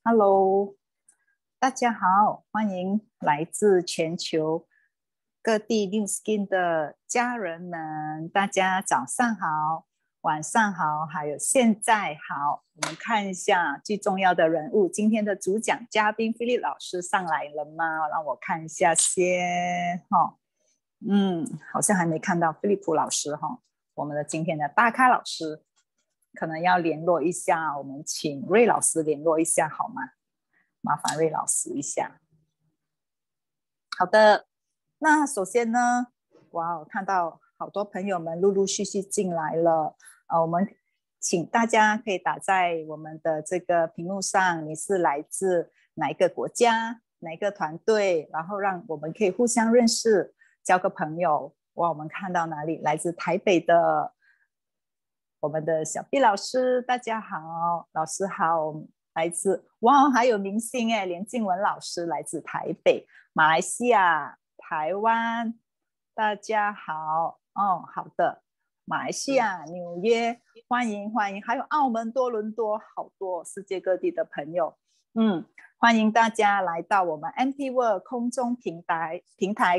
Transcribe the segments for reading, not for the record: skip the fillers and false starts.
Hello，大家好，欢迎来自全球各地 New Skin 的家人们，大家早上好，晚上好，还有现在好。我们看一下最重要的人物，今天的主讲嘉宾菲利老师上来了吗？让我看一下先哈。好像还没看到菲利普老师哈，我们的今天的大咖老师。可能要联络一下，我们请瑞老师联络一下好吗？麻烦瑞老师一下。好的，那首先呢，哇，我看到好多朋友们陆陆续续进来了，我们请大家可以打在我们的这个屏幕上，你是来自哪一个国家，哪一个团队，然后让我们可以互相认识，交个朋友。哇，我们看到哪里？来自台北的我们的小 B 老师，大家好，老师好，来自哇，还有明星哎，连静文老师来自台北、马来西亚、台湾，大家好好的，马来西亚、纽约，欢迎欢迎，还有澳门、多伦多，好多世界各地的朋友，欢迎大家来到我们 MP World 空中平台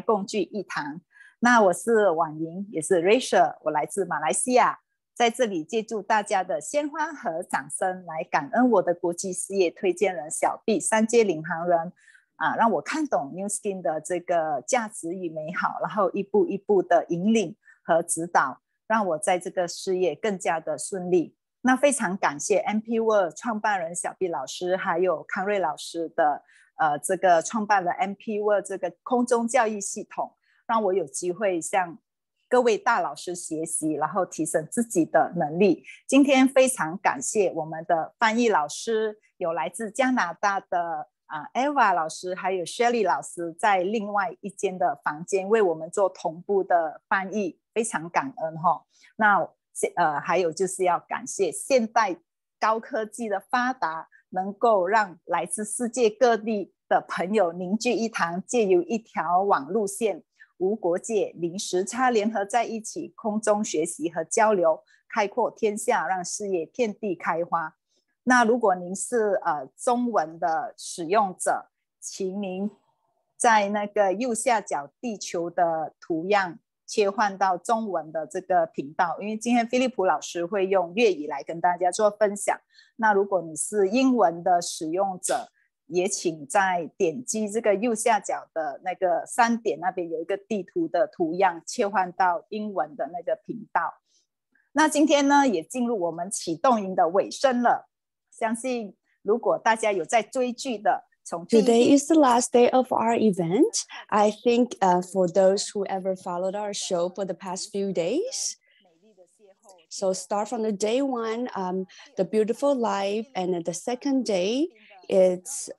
共聚一堂。那我是婉莹，也是 Rachel， 我来自马来西亚。在这里借助大家的鲜花和掌声来感恩我的国际事业推荐人小 B 三阶领航人让我看懂 New Skin 的这个价值与美好，然后一步一步的引领和指导，让我在这个事业更加的顺利。那非常感谢 MP World 创办人小 B 老师还有康瑞老师的这个创办了 MP World 这个空中教育系统，让我有机会向各位大老师学习，然后提升自己的能力。今天非常感谢我们的翻译老师，有来自加拿大的Eva 老师，还有 Shelly 老师，在另外一间的房间为我们做同步的翻译，非常感恩哈。那还有就是要感谢现代高科技的发达，能够让来自世界各地的朋友凝聚一堂，借由一条网路线，无国界、零时差联合在一起，空中学习和交流，开阔天下，让事业遍地开花。那如果您是中文的使用者，请您在那个右下角地球的图样切换到中文的这个频道，因为今天菲利普老师会用粤语来跟大家做分享。那如果你是英文的使用者，也请在点击这个右下角的那个3点那边有一个地图的图样，切换到英文的那个频道。那今天呢，也进入我们启动营的尾声了。相信如果大家有在追剧的，Today is the last day of our event. I think for those who ever followed our show for the past few days. So start from the day one, the beautiful life, and the second day, it's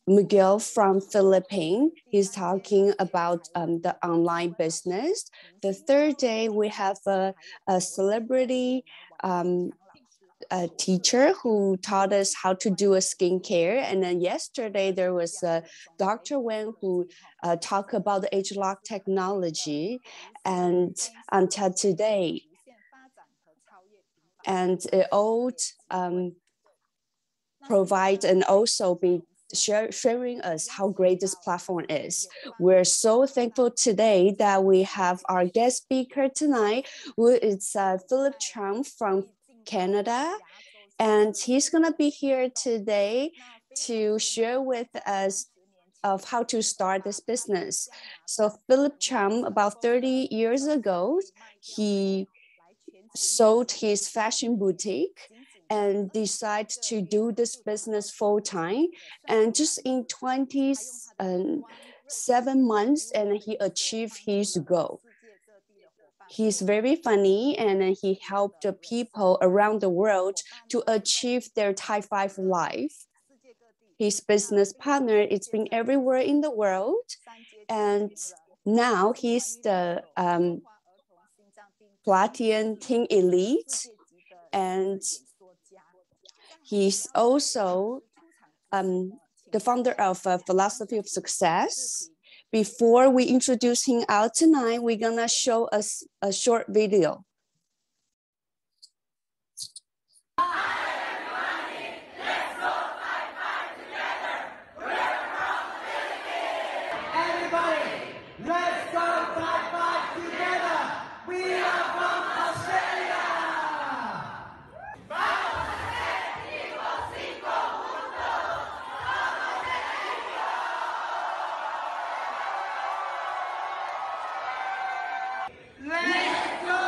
Miguel from Philippines. He's talking about the online business. The third day, we have a celebrity a teacher who taught us how to do a skincare. And then yesterday, there was Dr. Wen who talked about the age lock technology. And until today, and it all provide and also be sharing us how great this platform is. We're so thankful today that we have our guest speaker tonight, who is Philip Chang from Canada, and he's gonna be here today to share with us of how to start this business. So Philip Chang, about 30 years ago, he sold his fashion boutique and decided to do this business full time. And just in 27 months, and he achieved his goal. He's very funny, and he helped the people around the world to achieve their Type 5 life. His business partner is been everywhere in the world, and now he's the Platinum Teen Elite, and he's also the founder of Philosophy of Success. Before we introduce him out tonight, we're gonna show us a short video. Hi everybody, let's go Type 5! Everybody, let's go high five together. We are from Australia. Let's go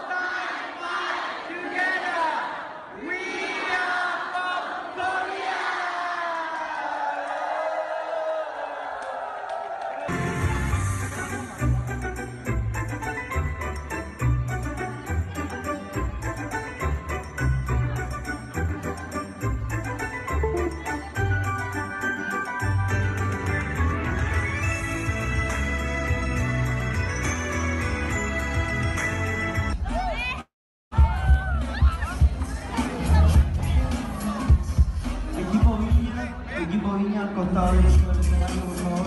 high five together. We are from Korea. Equipo al costado derecho del escenario, por favor.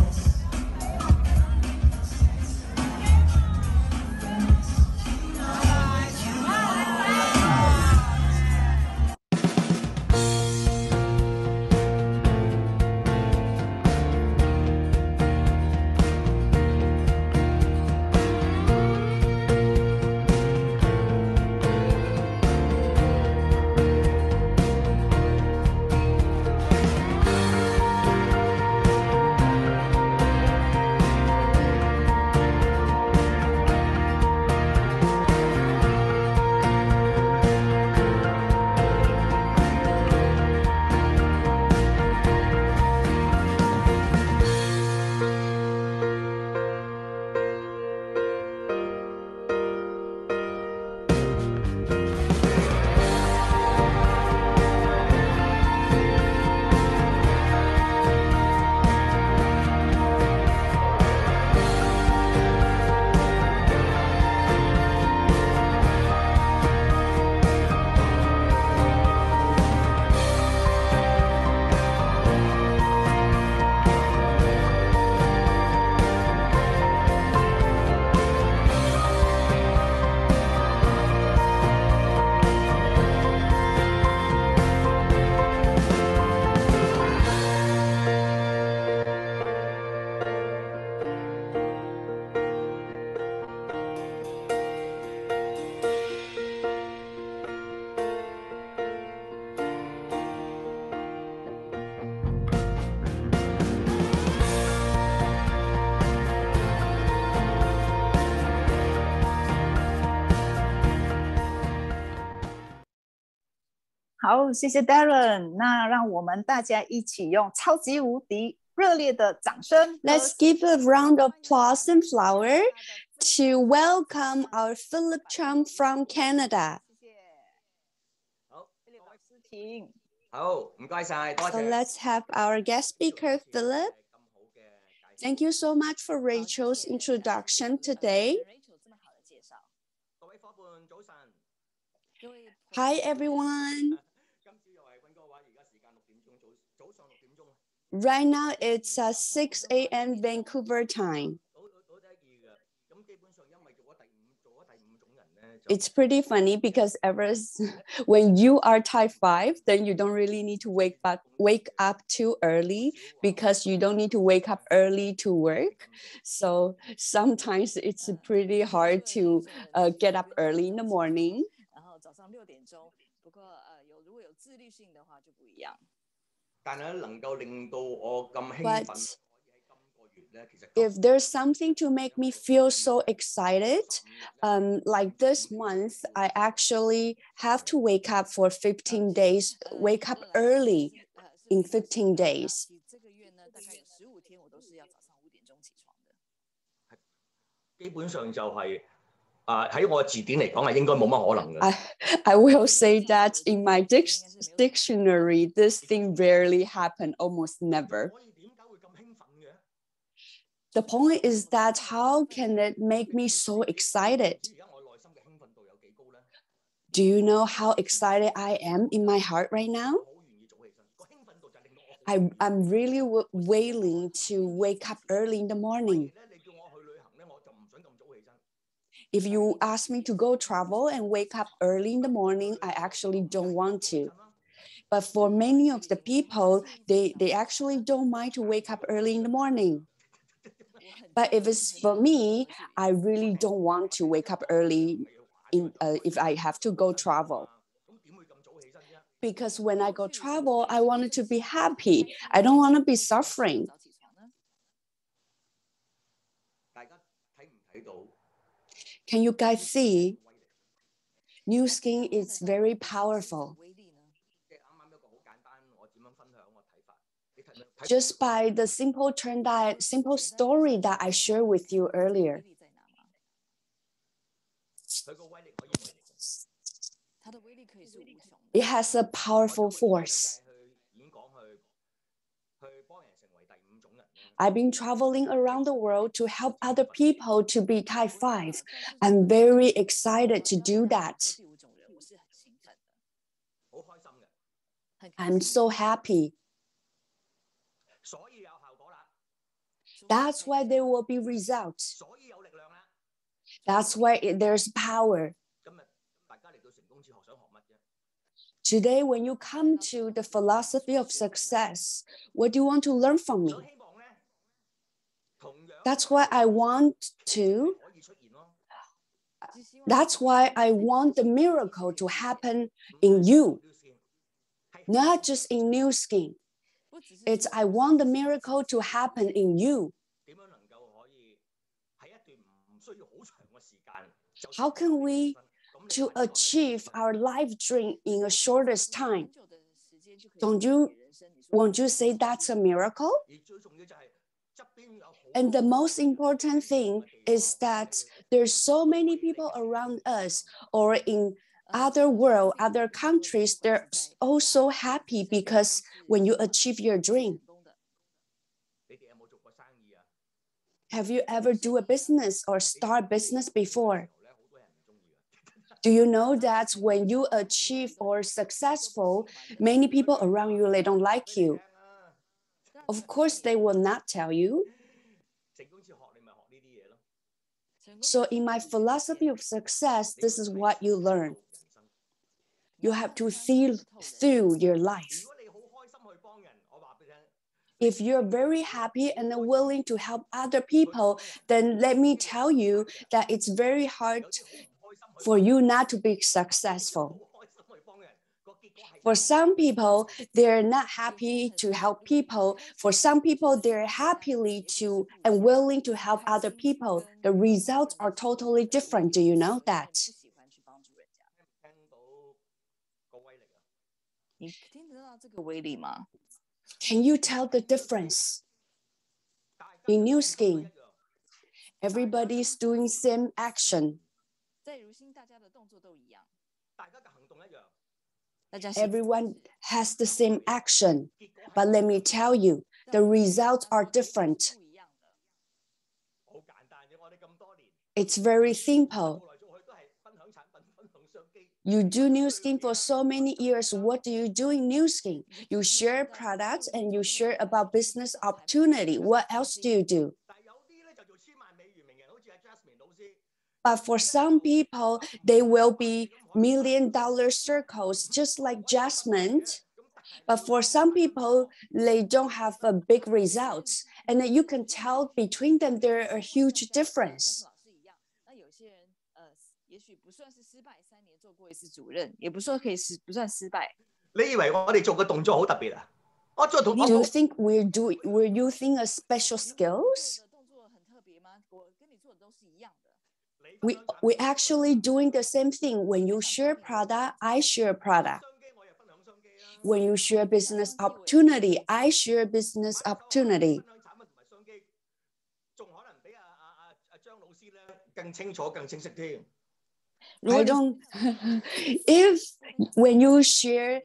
好，谢谢 Darren。那让我们大家一起用超级无敌热烈的掌声 Let's give a round of applause and flower to welcome our Philip Chum from Canada. 谢谢。好，Philip 老师请。好，唔該晒，多謝。So let's have our guest speaker, Philip. Thank you so much for Rachel's introduction today. Hi, everyone. Right now, it's 6 a.m. Vancouver time. It's pretty funny because when you are type 5, then you don't really need to wake up too early because you don't need to wake up early to work. So sometimes it's pretty hard to get up early in the morning. But if there's something to make me feel so excited, like this month, I actually have to wake up for 15 days, wake up early in 15 days. I will say that in my dictionary, this thing rarely happens, almost never. The point is that how can it make me so excited? Do you know how excited I am in my heart right now? I'm really willing to wake up early in the morning. If you ask me to go travel and wake up early in the morning, I actually don't want to. But for many of the people, they actually don't mind to wake up early in the morning. But if it's for me, I really don't want to wake up early if I have to go travel. Because when I go travel, I wanted to be happy. I don't want to be suffering. Can you guys see? New Skin is very powerful. Just by the simple story that I shared with you earlier. It has a powerful force. I've been traveling around the world to help other people to be type 5. I'm very excited to do that. I'm so happy. That's why there will be results. That's why there's power. Today, when you come to the philosophy of success, what do you want to learn from me? That's why I want the miracle to happen in you, not just in New Skin. I want the miracle to happen in you. How can we to achieve our life dream in a shortest time? Won't you say that's a miracle? And the most important thing is that there's so many people around us or in other countries, they're also happy because when you achieve your dream. Have you ever do a business or start business before? Do you know that when you achieve or successful, many people around you, they don't like you? Of course, they will not tell you. So in my philosophy of success, this is what you learn. You have to see through your life. If you're very happy and willing to help other people, then let me tell you that it's very hard for you not to be successful. For some people, they're not happy to help people. For some people, they're happily to and willing to help other people. The results are totally different. Do you know that? Can you tell the difference? In New Skin, everybody's doing same action. Everyone has the same action, but let me tell you, the results are different. It's very simple. You do New Skin for so many years. What do you do in New Skin? You share products and you share about business opportunity. What else do you do? But for some people, they will be $1 million circles, just like Jasmine. But for some people, they don't have a big results. And then you can tell between them, there are a huge difference. Do you think we're using a special skills? We actually doing the same thing. When you share product, I share product. When you share business opportunity, I share business opportunity. If when you share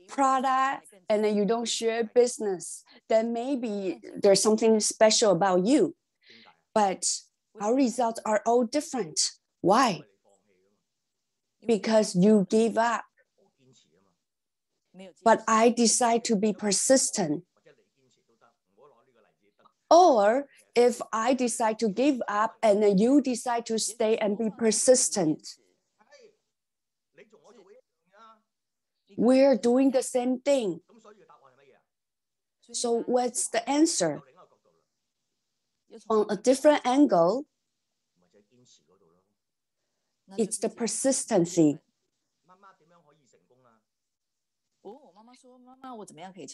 product and then you don't share business, then maybe there's something special about you. But our results are all different. Why? Because you give up. But I decide to be persistent. Or if I decide to give up and then you decide to stay and be persistent. We're doing the same thing. So what's the answer? on a different angle, it's the persistency.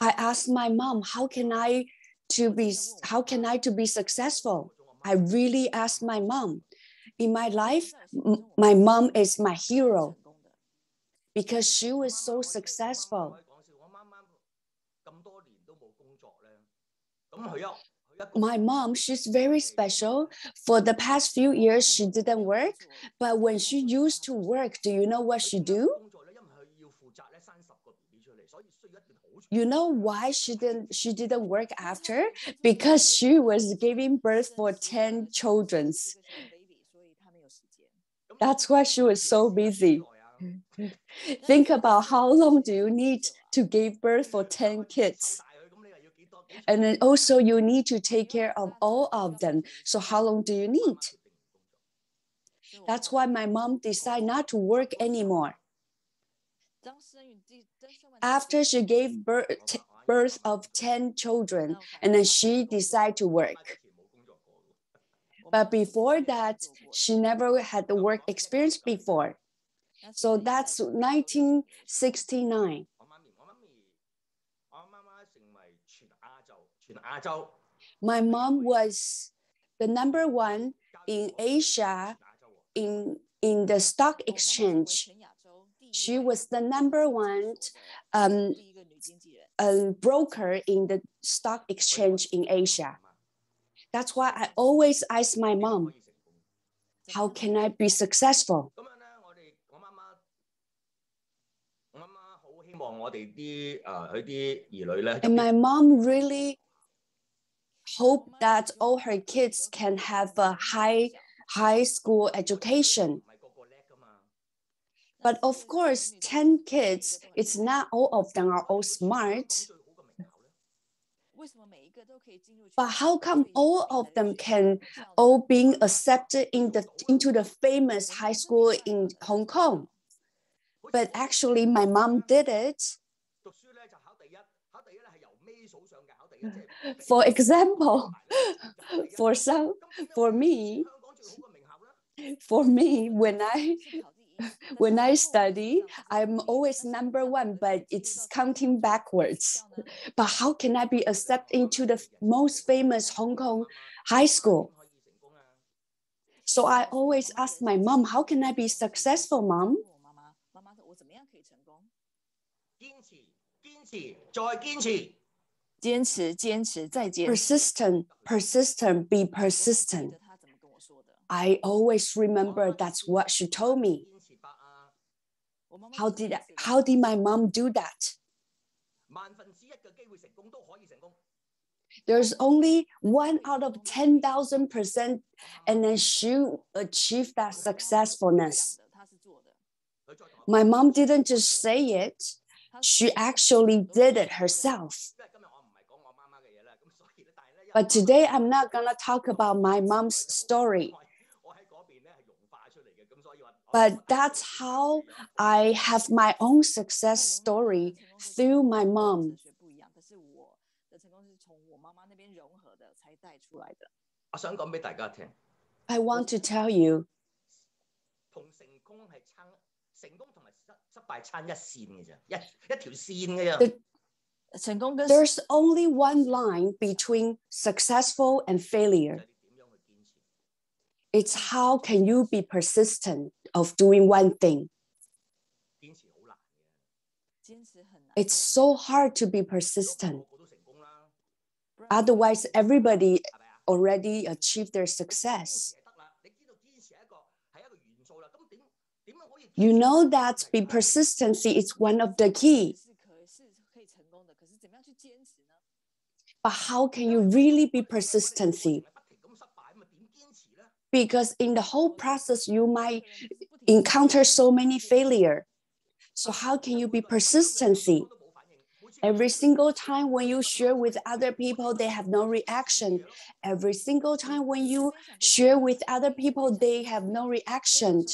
I asked my mom, how can I to be successful? I really asked my mom. In my life, my mom is my hero because she was so successful. My mom, she's very special. For the past few years, she didn't work, but when she used to work, do you know what she do? You know why she didn't work after? Because she was giving birth for 10 children. That's why she was so busy. Think about how long do you need to give birth for 10 kids? And then also you need to take care of all of them. So how long do you need? That's why my mom decided not to work anymore. After she gave birth of 10 children, and then she decided to work. But before that, she never had the work experience before. So that's 1969. My mom was the number one in Asia in the stock exchange. She was the number one broker in the stock exchange in Asia. That's why I always ask my mom, how can I be successful? And my mom really hoped that all her kids can have a high school education. But of course, 10 kids, it's not all of them are all smart. But how come all of them can all being accepted into the famous high school in Hong Kong? But actually, my mom did it. For example, for me, when I study, I'm always number one, but it's counting backwards. But how can I be accepted into the most famous Hong Kong high school? So I always ask my mom, how can I be successful, Mom? Persistent, be persistent. I always remember that's what she told me. How did my mom do that? There's only 1 out of 10,000%, and then she achieved that successfulness. My mom didn't just say it, she actually did it herself. But today I'm not gonna talk about my mom's story. But that's how I have my own success story through my mom. I want to tell you, there's only one line between successful and failure. It's how can you be persistent of doing one thing. It's so hard to be persistent. Otherwise, everybody already achieved their success. You know that be persistency is one of the key. But how can you really be persistency? Because in the whole process, you might encounter so many failures. So how can you be persistency? Every single time when you share with other people, they have no reaction. Every single time when you share with other people, they have no reaction.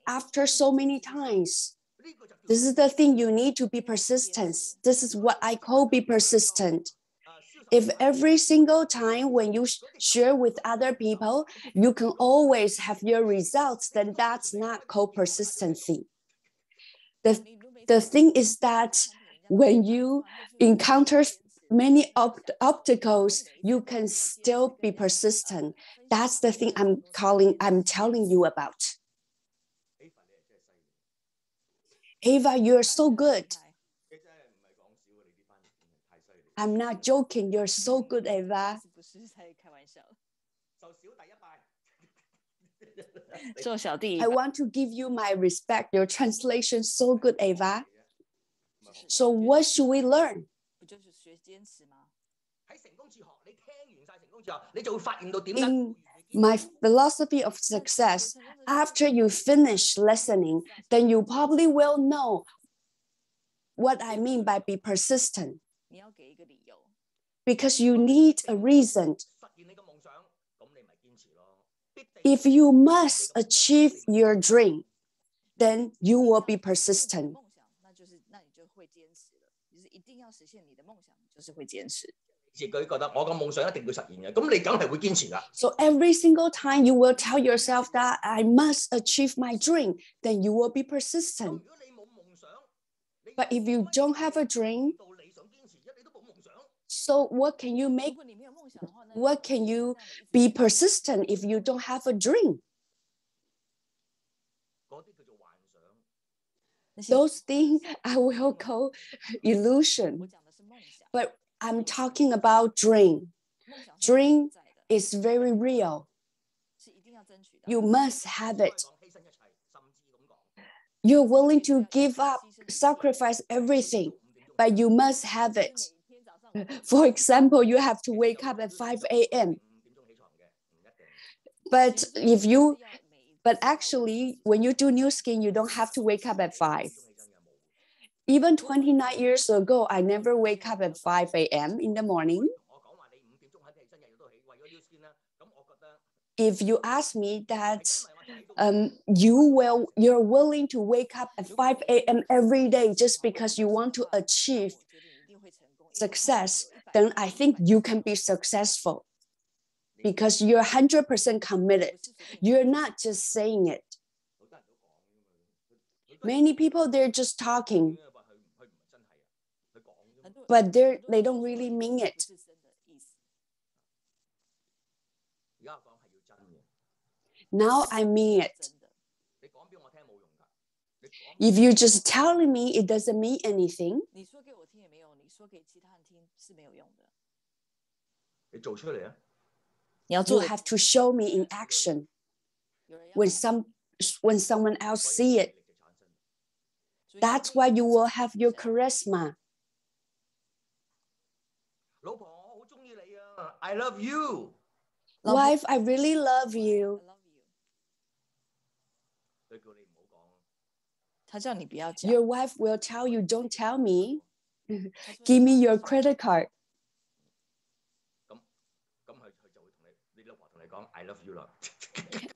After so many times, this is the thing you need to be persistent. This is what I call be persistent. if every single time when you share with other people, you can always have your results, then that's not called persistency. The thing is that when you encounter many obstacles, you can still be persistent. That's the thing I'm telling you about. Ava, you're so good. I'm not joking. You're so good, Ava. I want to give you my respect. Your translation is so good, Ava. So what should we learn? In my philosophy of success, after you finish listening, then you probably will know what I mean by be persistent. Because you need a reason. If you must achieve your dream, then you will be persistent. So every single time you will tell yourself that I must achieve my dream, then you will be persistent. But if you don't have a dream, so what can you make? What can you be persistent if you don't have a dream? Those things I will call illusion. But I'm talking about dream. Dream is very real. You must have it. You're willing to give up, sacrifice everything, but you must have it. For example, you have to wake up at 5 a.m. But actually, when you do New Skin, you don't have to wake up at 5. Even 29 years ago, I never wake up at 5 a.m. in the morning. If you ask me that you're willing to wake up at 5 a.m. every day just because you want to achieve success, then I think you can be successful because you're 100% committed. You're not just saying it. Many people, they're just talking, but they don't really mean it. Now I mean it. If you're just telling me, it doesn't mean anything. You have to show me in action. When someone else see it, that's why you will have your charisma. I love you. Wife, I really love you. Your wife will tell you, don't tell me. Give me your credit card.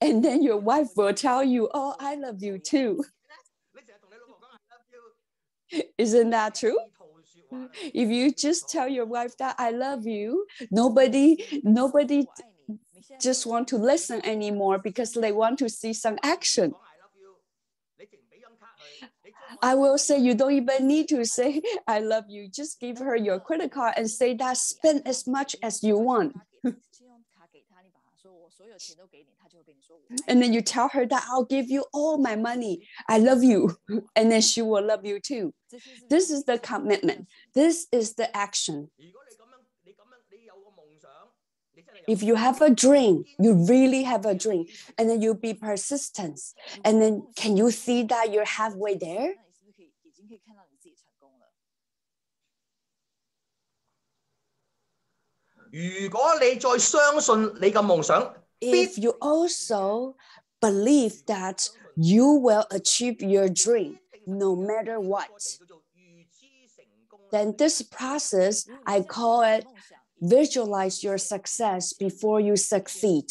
And then your wife will tell you, oh, I love you too. Isn't that true? If you just tell your wife that I love you, nobody just want to listen anymore because they want to see some action. I will say you don't even need to say I love you. Just give her your credit card and say that spend as much as you want. And then you tell her that I'll give you all my money. I love you. And then she will love you too. This is the commitment. This is the action. If you have a dream, you really have a dream, and then you be persistent, and then can you see that you're halfway there? If you also believe that you will achieve your dream no matter what, then this process, I call it visualize your success before you succeed.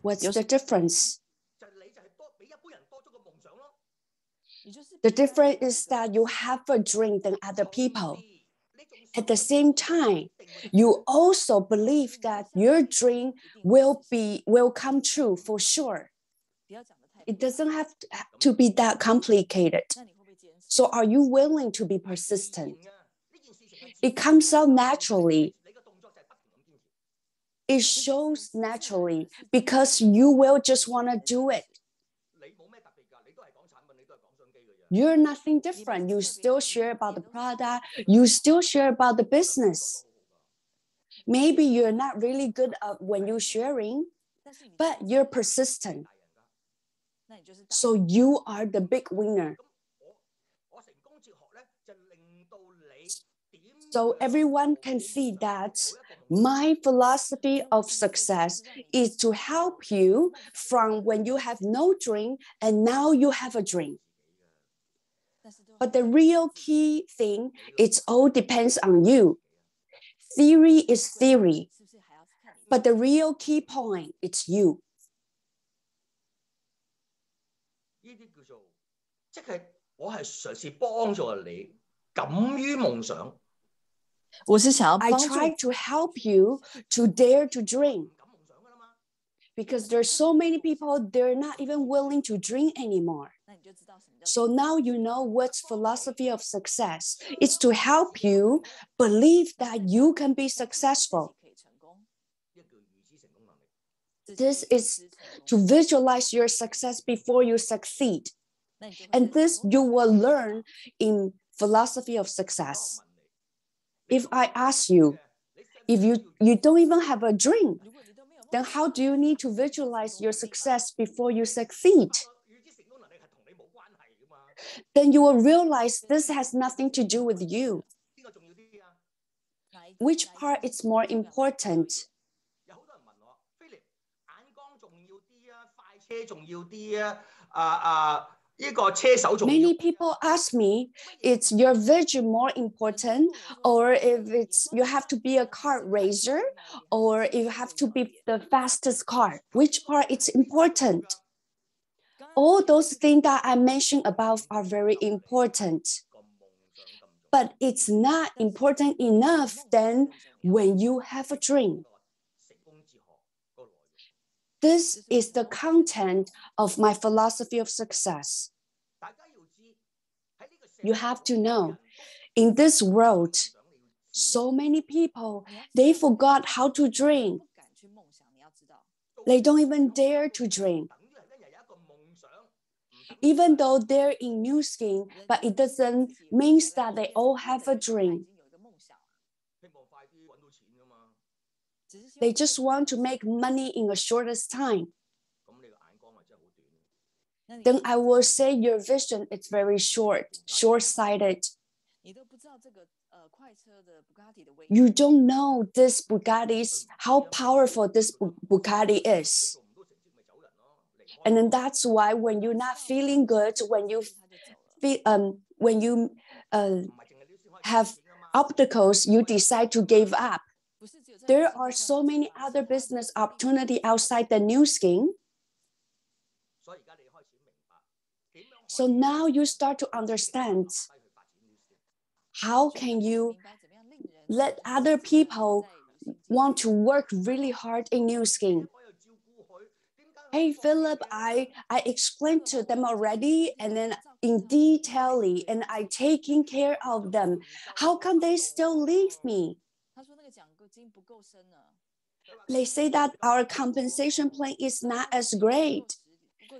What's the difference? The difference is that you have a dream than other people. At the same time, you also believe that your dream will come true for sure. It doesn't have to be that complicated. So are you willing to be persistent? It comes out naturally. It shows naturally because you will just want to do it. You're nothing different. You still share about the product. You still share about the business. Maybe you're not really good at when you're sharing, but you're persistent. So you are the big winner. So everyone can see that my philosophy of success is to help you from when you have no dream and now you have a dream. But the real key thing, it all depends on you. Theory is theory, but the real key point, it's you. I try to help you to dare to dream. Because there's so many people, they're not even willing to dream anymore. So now you know what's philosophy of success. It's to help you believe that you can be successful. This is to visualize your success before you succeed. And this you will learn in philosophy of success. If I ask you, if you don't even have a dream, then how do you need to visualize your success before you succeed? Then you will realize this has nothing to do with you. Which part is more important? Many people ask me, is your vision more important, or if it's you have to be a car racer, or you have to be the fastest car? Which part is important? All those things that I mentioned above are very important. But it's not important enough then when you have a dream. This is the content of my philosophy of success. You have to know, in this world, so many people, they forgot how to dream. They don't even dare to dream. Even though they're in New Skin, but it doesn't mean that they all have a dream. They just want to make money in the shortest time. Then I will say your vision is very short-sighted. You don't know this Bugatti's, how powerful this Bugatti is. And then that's why when you're not feeling good, when you have obstacles, you decide to give up. There are so many other business opportunities outside the New Skin. So now you start to understand how can you let other people want to work really hard in New Skin. Hey, Philip, I explained to them already and then in detail, and I taking care of them. How come they still leave me? They say that our compensation plan is not as great.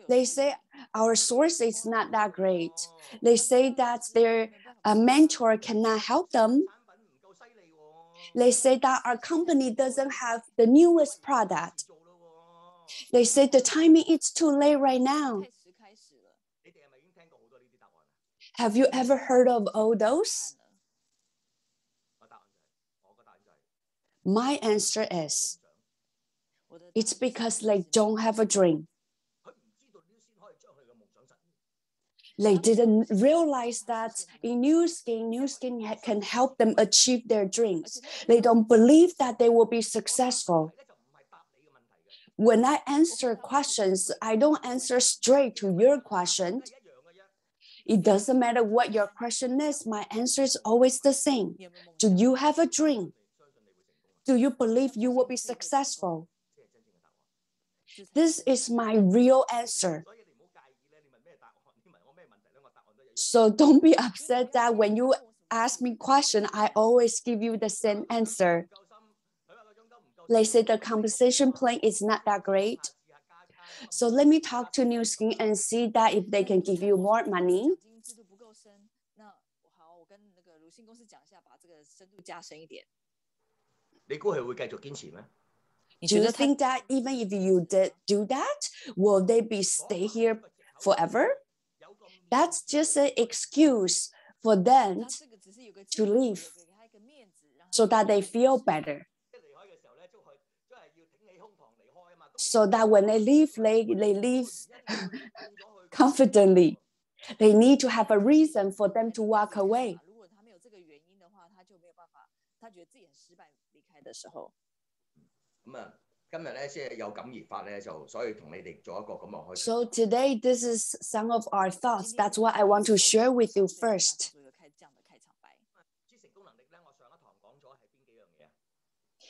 They say our source is not that great. They say that their mentor cannot help them. They say that our company doesn't have the newest product. They say the timing is too late right now. Have you ever heard of all those? My answer is, it's because they don't have a dream. They didn't realize that in New Skin can help them achieve their dreams. They don't believe that they will be successful. When I answer questions, I don't answer straight to your question. It doesn't matter what your question is, my answer is always the same. Do you have a dream? Do you believe you will be successful? This is my real answer. So don't be upset that when you ask me question, I always give you the same answer. Let's say the compensation plan is not that great. So let me talk to New Skin and see that if they can give you more money. Do you think that even if you did do that, will they stay here forever? That's just an excuse for them to leave so that they feel better. So that when they leave confidently. They need to have a reason for them to walk away. So today, this is some of our thoughts. That's what I want to share with you first.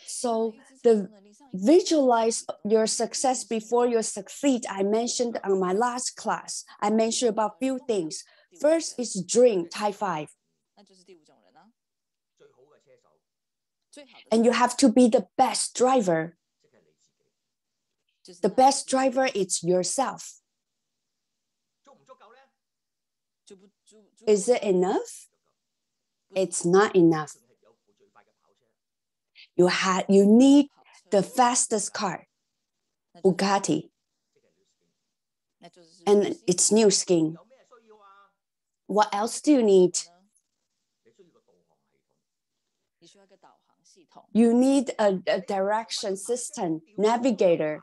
So the visualize your success before you succeed. I mentioned on my last class. I mentioned about few things. First is dream, type 5. And you have to be the best driver. The best driver is yourself. Is it enough? It's not enough. You need the fastest car, Bugatti, and it's New Skin. What else do you need? You need a direction system, navigator.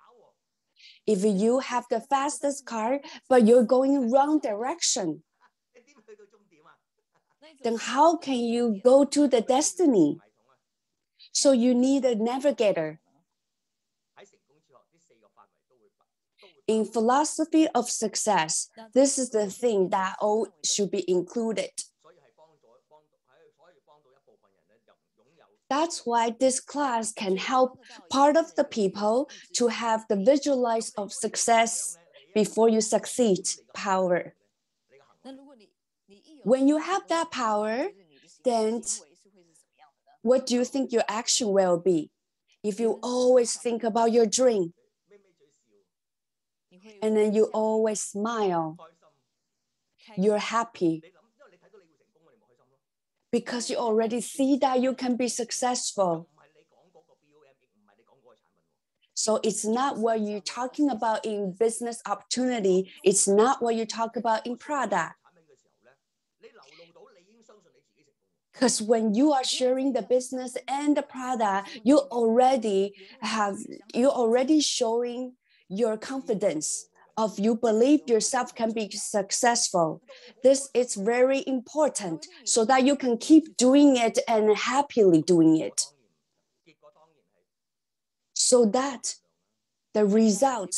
If you have the fastest car, but you're going wrong direction, then how can you go to the destiny? So you need a navigator. In philosophy of success, this is the thing that all should be included. That's why this class can help part of the people to have the visualize of success before you succeed power. When you have that power, then what do you think your action will be? If you always think about your dream, and then you always smile, you're happy, because you already see that you can be successful. So it's not what you're talking about in business opportunity. It's not what you talk about in product. Because when you are sharing the business and the product, you already showing your confidence of you believe yourself can be successful. This is very important so that you can keep doing it and happily doing it. So that the result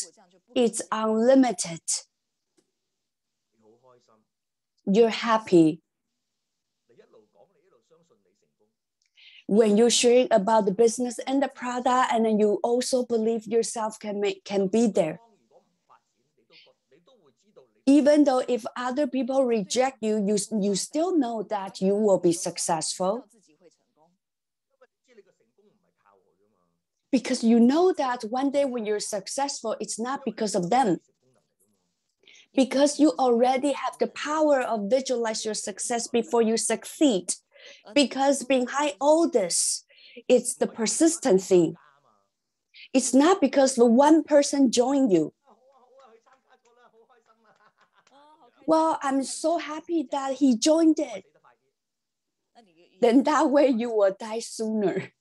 is unlimited. You're happy. When you're sharing about the business and the product, and then you also believe yourself can be there. Even though if other people reject you, you still know that you will be successful. Because you know that one day when you're successful, it's not because of them. Because you already have the power of visualize your success before you succeed. Because behind all this, it's the persistency. It's not because the one person joined you. Well, I'm so happy that he joined it. Then that way you will die sooner.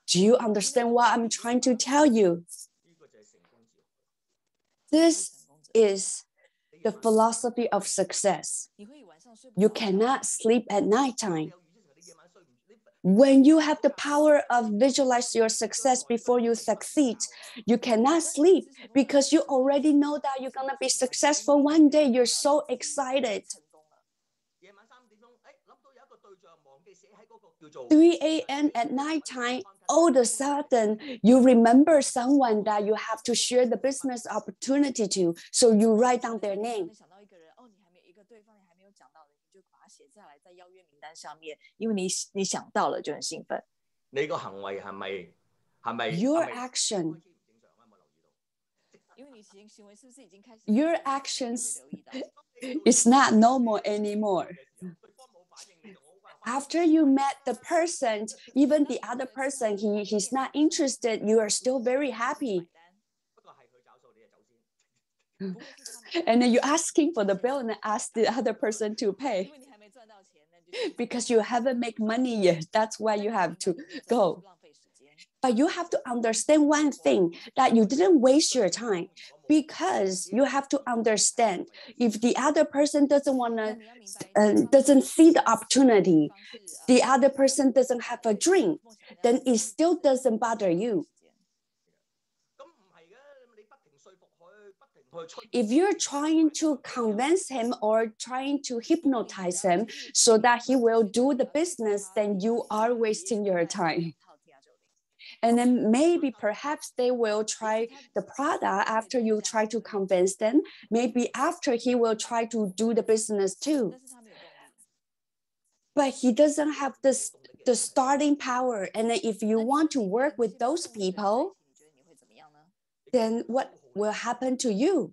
Do you understand what I'm trying to tell you? This is the philosophy of success. You cannot sleep at nighttime. When you have the power of visualize your success before you succeed, you cannot sleep because you already know that you're going to be successful one day. You're so excited. 3 a.m. at night time, all of a sudden, you remember someone that you have to share the business opportunity to, so you write down their name. Your action, your actions is not normal anymore. After you met the person, even the other person, he's not interested, you are still very happy. And then you're asking for the bill and ask the other person to pay. Because you haven't made money yet, that's why you have to go. But you have to understand one thing, that you didn't waste your time, because you have to understand, if the other person doesn't see the opportunity, the other person doesn't have a dream, then it still doesn't bother you. If you're trying to convince him or trying to hypnotize him so that he will do the business, then you are wasting your time. And then maybe perhaps they will try the product after you try to convince them. Maybe after he will try to do the business too. But he doesn't have the starting power. And then if you want to work with those people, then what will happen to you?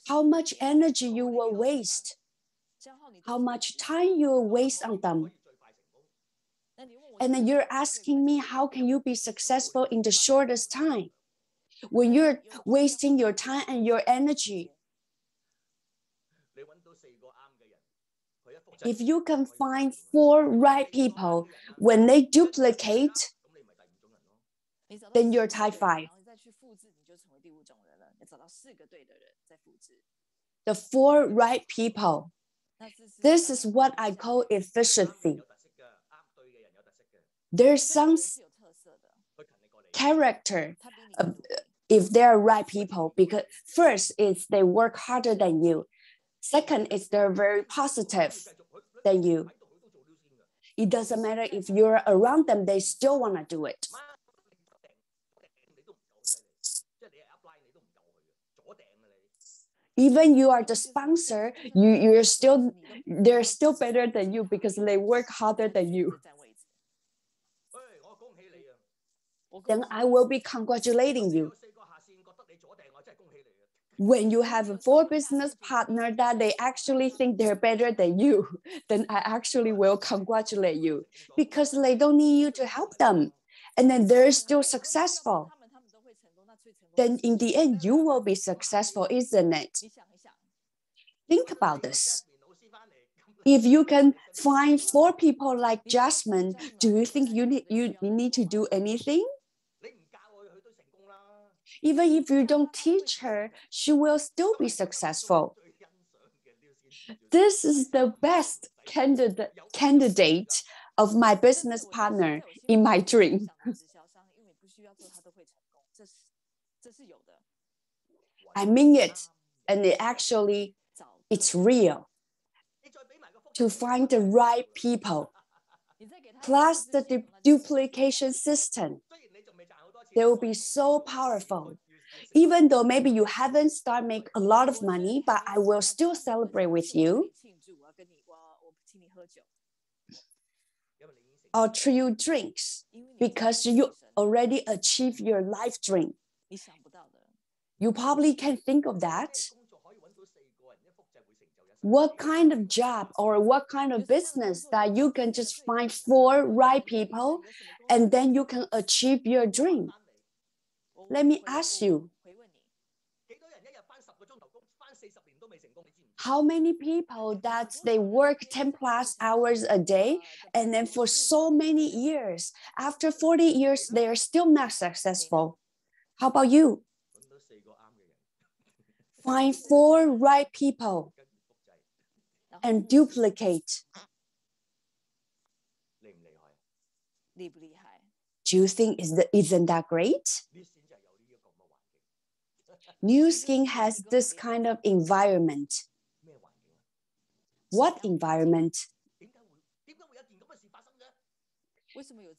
How much energy you will waste? How much time you will waste on them? And then you're asking me, how can you be successful in the shortest time? When you're wasting your time and your energy. If you can find 4 right people, when they duplicate, then you're type 5. The 4 right people. This is what I call efficiency. There's some character if they're right people, because first is they work harder than you. Second is they're very positive than you. It doesn't matter if you're around them, they still want to do it. Even you are the sponsor, they're still better than you because they work harder than you. Then I will be congratulating you. When you have 4 business partners that they actually think they're better than you, then I actually will congratulate you because they don't need you to help them. And then they're still successful. Then in the end, you will be successful, isn't it? Think about this. If you can find 4 people like Jasmine, do you think you need to do anything? Even if you don't teach her, she will still be successful. This is the best candidate of my business partner in my dream. I mean it, and it's real. To find the right people, plus the duplication system, they will be so powerful. Even though maybe you haven't started making a lot of money, but I will still celebrate with you. I'll treat you drinks because you already achieved your life dream. You probably can think of that. What kind of job or what kind of business that you can just find 4 right people and then you can achieve your dream? Let me ask you, how many people that they work 10 plus hours a day and then for so many years, after 40 years, they are still not successful? How about you? Find 4 right people and duplicate. Do you think isn't that great? New Skin has this kind of environment. What environment?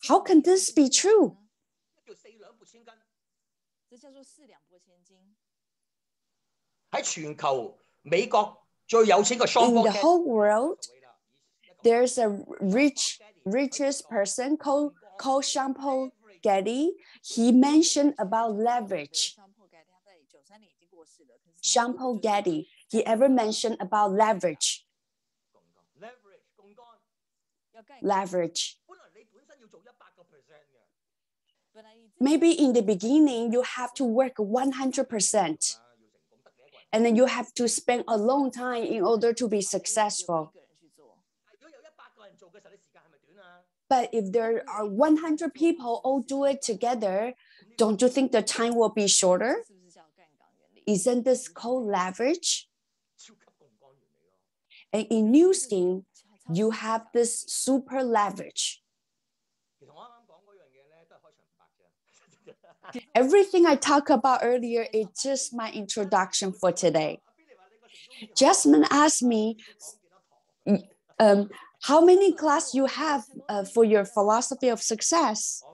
How can this be true? In the whole world, there's a richest person called Jean-Paul Getty. He mentioned about leverage. Jean-Paul Getty, he ever mentioned about leverage? Leverage. Maybe in the beginning, you have to work 100%. And then you have to spend a long time in order to be successful. But if there are 100 people all do it together, don't you think the time will be shorter? Isn't this called leverage? And in New Skin, you have this super leverage. Everything I talked about earlier is just my introduction for today. Jasmine asked me, how many classes you have for your philosophy of success?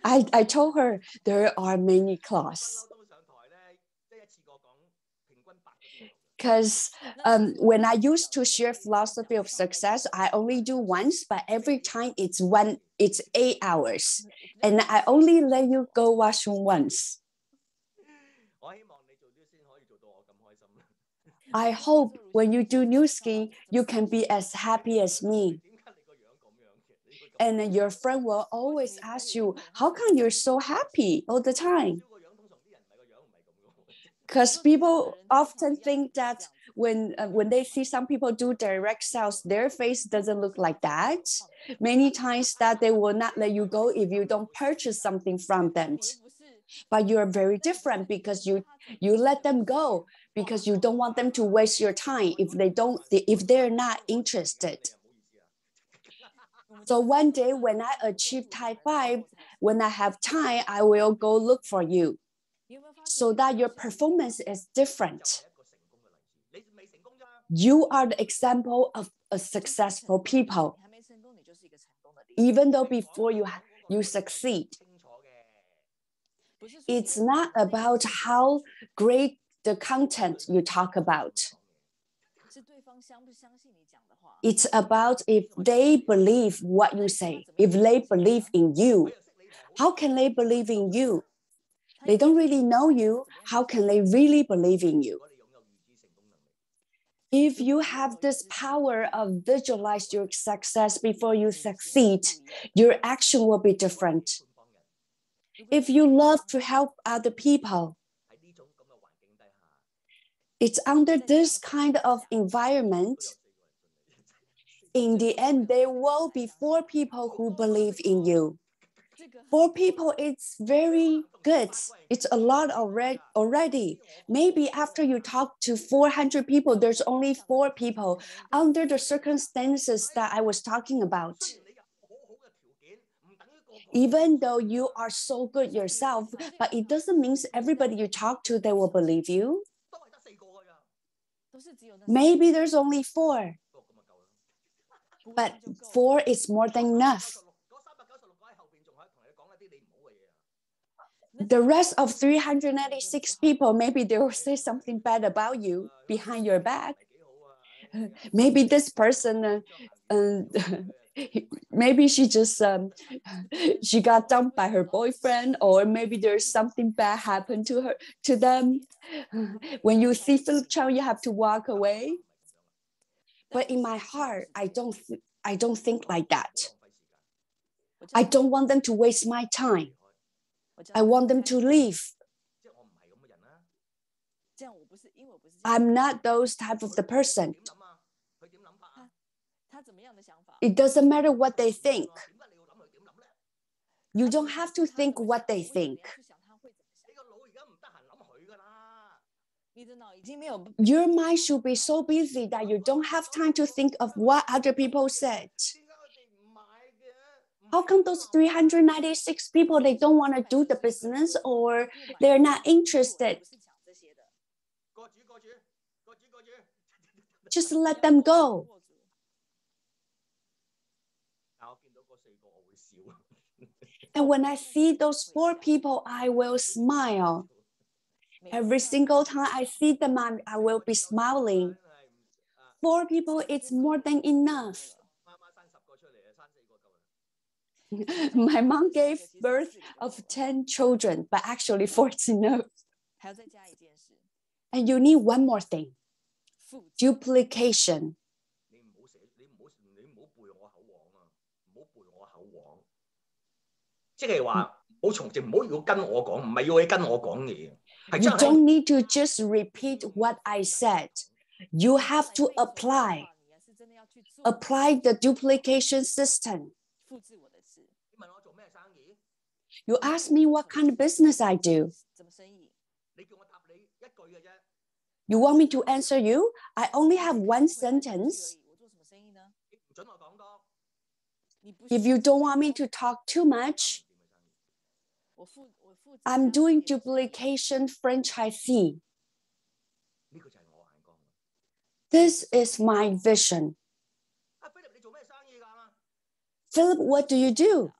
I told her there are many classes. Because when I used to share philosophy of success, I only do once, but every time it's 8 hours. And I only let you go washroom once. I hope when you do New Skin, you can be as happy as me. And your friend will always ask you, how come you're so happy all the time? Because people often think that when they see some people do direct sales, their face doesn't look like that. Many times that they will not let you go if you don't purchase something from them. But you're very different because you let them go because you don't want them to waste your time if they're not interested. So one day when I achieve type 5, when I have time, I will go look for you so that your performance is different. You are the example of a successful people. Even though before you succeed, it's not about how great the content you talk about. It's about if they believe what you say, if they believe in you. How can they believe in you? They don't really know you. How can they really believe in you? If you have this power of visualize your success before you succeed, your action will be different. If you love to help other people, it's under this kind of environment. In the end, there will be 4 people who believe in you. 4 people, it's very good. It's a lot already. Maybe after you talk to 400 people, there's only 4 people under the circumstances that I was talking about. Even though you are so good yourself, but it doesn't mean everybody you talk to, they will believe you. Maybe there's only 4. But 4 is more than enough. The rest of 396 people, maybe they will say something bad about you behind your back. Maybe this person, maybe she just she got dumped by her boyfriend, or maybe there's something bad happened to them. When you see Philip Chow, you have to walk away. But in my heart, I don't think like that. I don't want them to waste my time. I want them to leave. I'm not those type of the person. It doesn't matter what they think. You don't have to think what they think. Your mind should be so busy that you don't have time to think of what other people said. How come those 396 people, they don't want to do the business or they're not interested? Just let them go. And when I see those 4 people, I will smile. Every single time I see them, I will be smiling. 4 people, it's more than enough. My mom gave birth of 10 children, but actually 4 is enough. And you need one more thing. Duplication. You don't need to just repeat what I said. You have to apply the duplication system. You ask me what kind of business I do. You want me to answer you? I only have 1 sentence. If you don't want me to talk too much, I'm doing duplication franchisee. This is my vision. Philip, what do you do?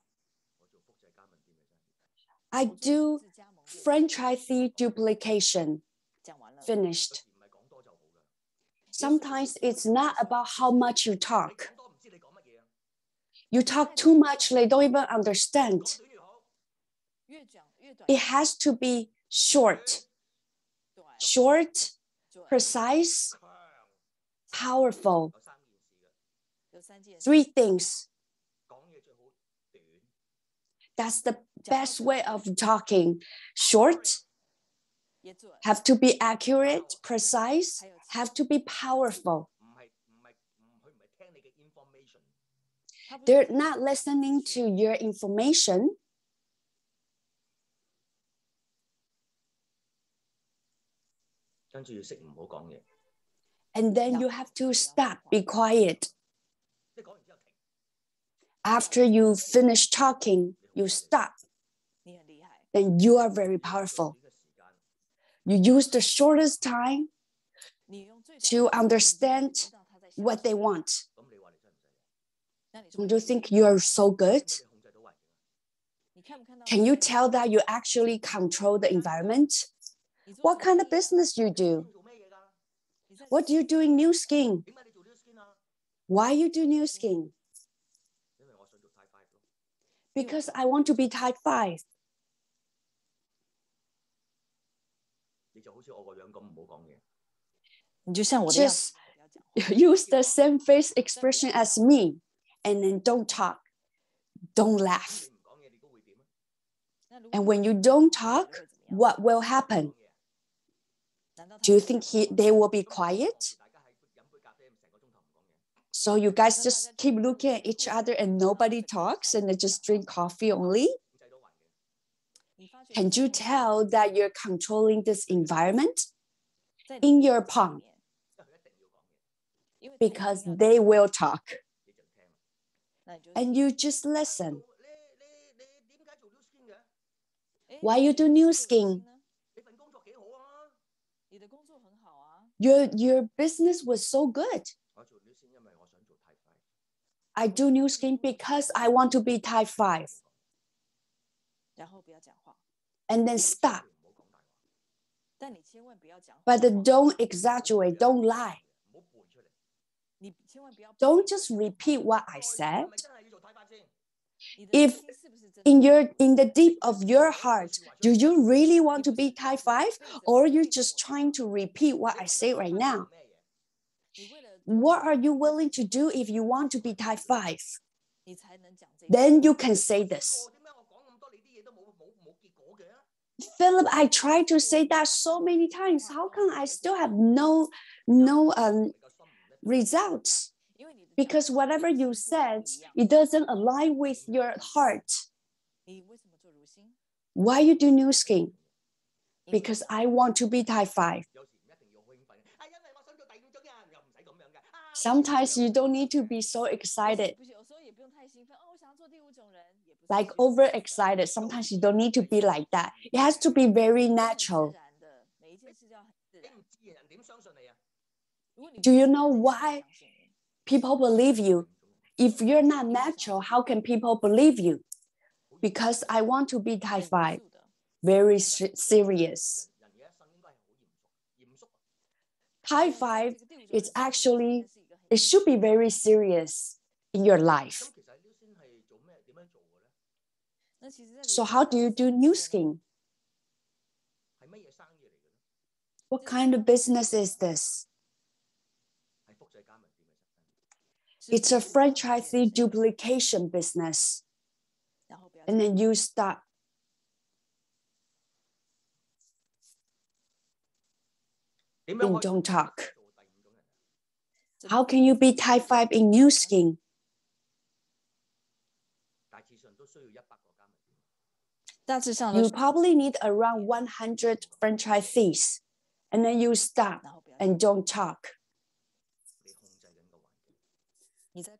I do franchisee duplication. Finished. Sometimes it's not about how much you talk. You talk too much, they don't even understand. It has to be short, precise, powerful. 3 things. That's the best way of talking. Short, have to be accurate, precise, have to be powerful. They're not listening to your information. And then you have to stop, be quiet. After you finish talking, you stop. Then you are very powerful. You use the shortest time to understand what they want. Don't you think you are so good? Can you tell that you actually control the environment? What kind of business you do? What do you do in New Skin? Why you do New Skin? Because I want to be type 5. Just use the same face expression as me, and then don't talk, don't laugh. And when you don't talk, what will happen? Do you think they will be quiet? So you guys just keep looking at each other and nobody talks and they just drink coffee only? Can you tell that you're controlling this environment in your palm? Because they will talk. And you just listen. Why you do New Skin? Your business was so good. I do New Skin because I want to be type 5. And then stop. But don't exaggerate, don't lie. Don't just repeat what I said. If in the deep of your heart, do you really want to be type 5, or you're just trying to repeat what I say right now? What are you willing to do if you want to be type 5? Then you can say this. Philip, I tried to say that so many times. How come I still have no results? Because whatever you said, it doesn't align with your heart. Why you do New Skin? Because I want to be type 5. Sometimes you don't need to be so excited. like overexcited. Sometimes you don't need to be like that. It has to be very natural. Do you know why people believe you? If you're not natural, how can people believe you? Because I want to be type 5, very serious. Type 5 is actually, it should be very serious in your life. So how do you do New Skin? What kind of business is this? It's a franchisee duplication business. And then you start. And don't talk. How can you be type 5 in New Skin? You probably need around 100 franchisees. And then you stop and don't talk.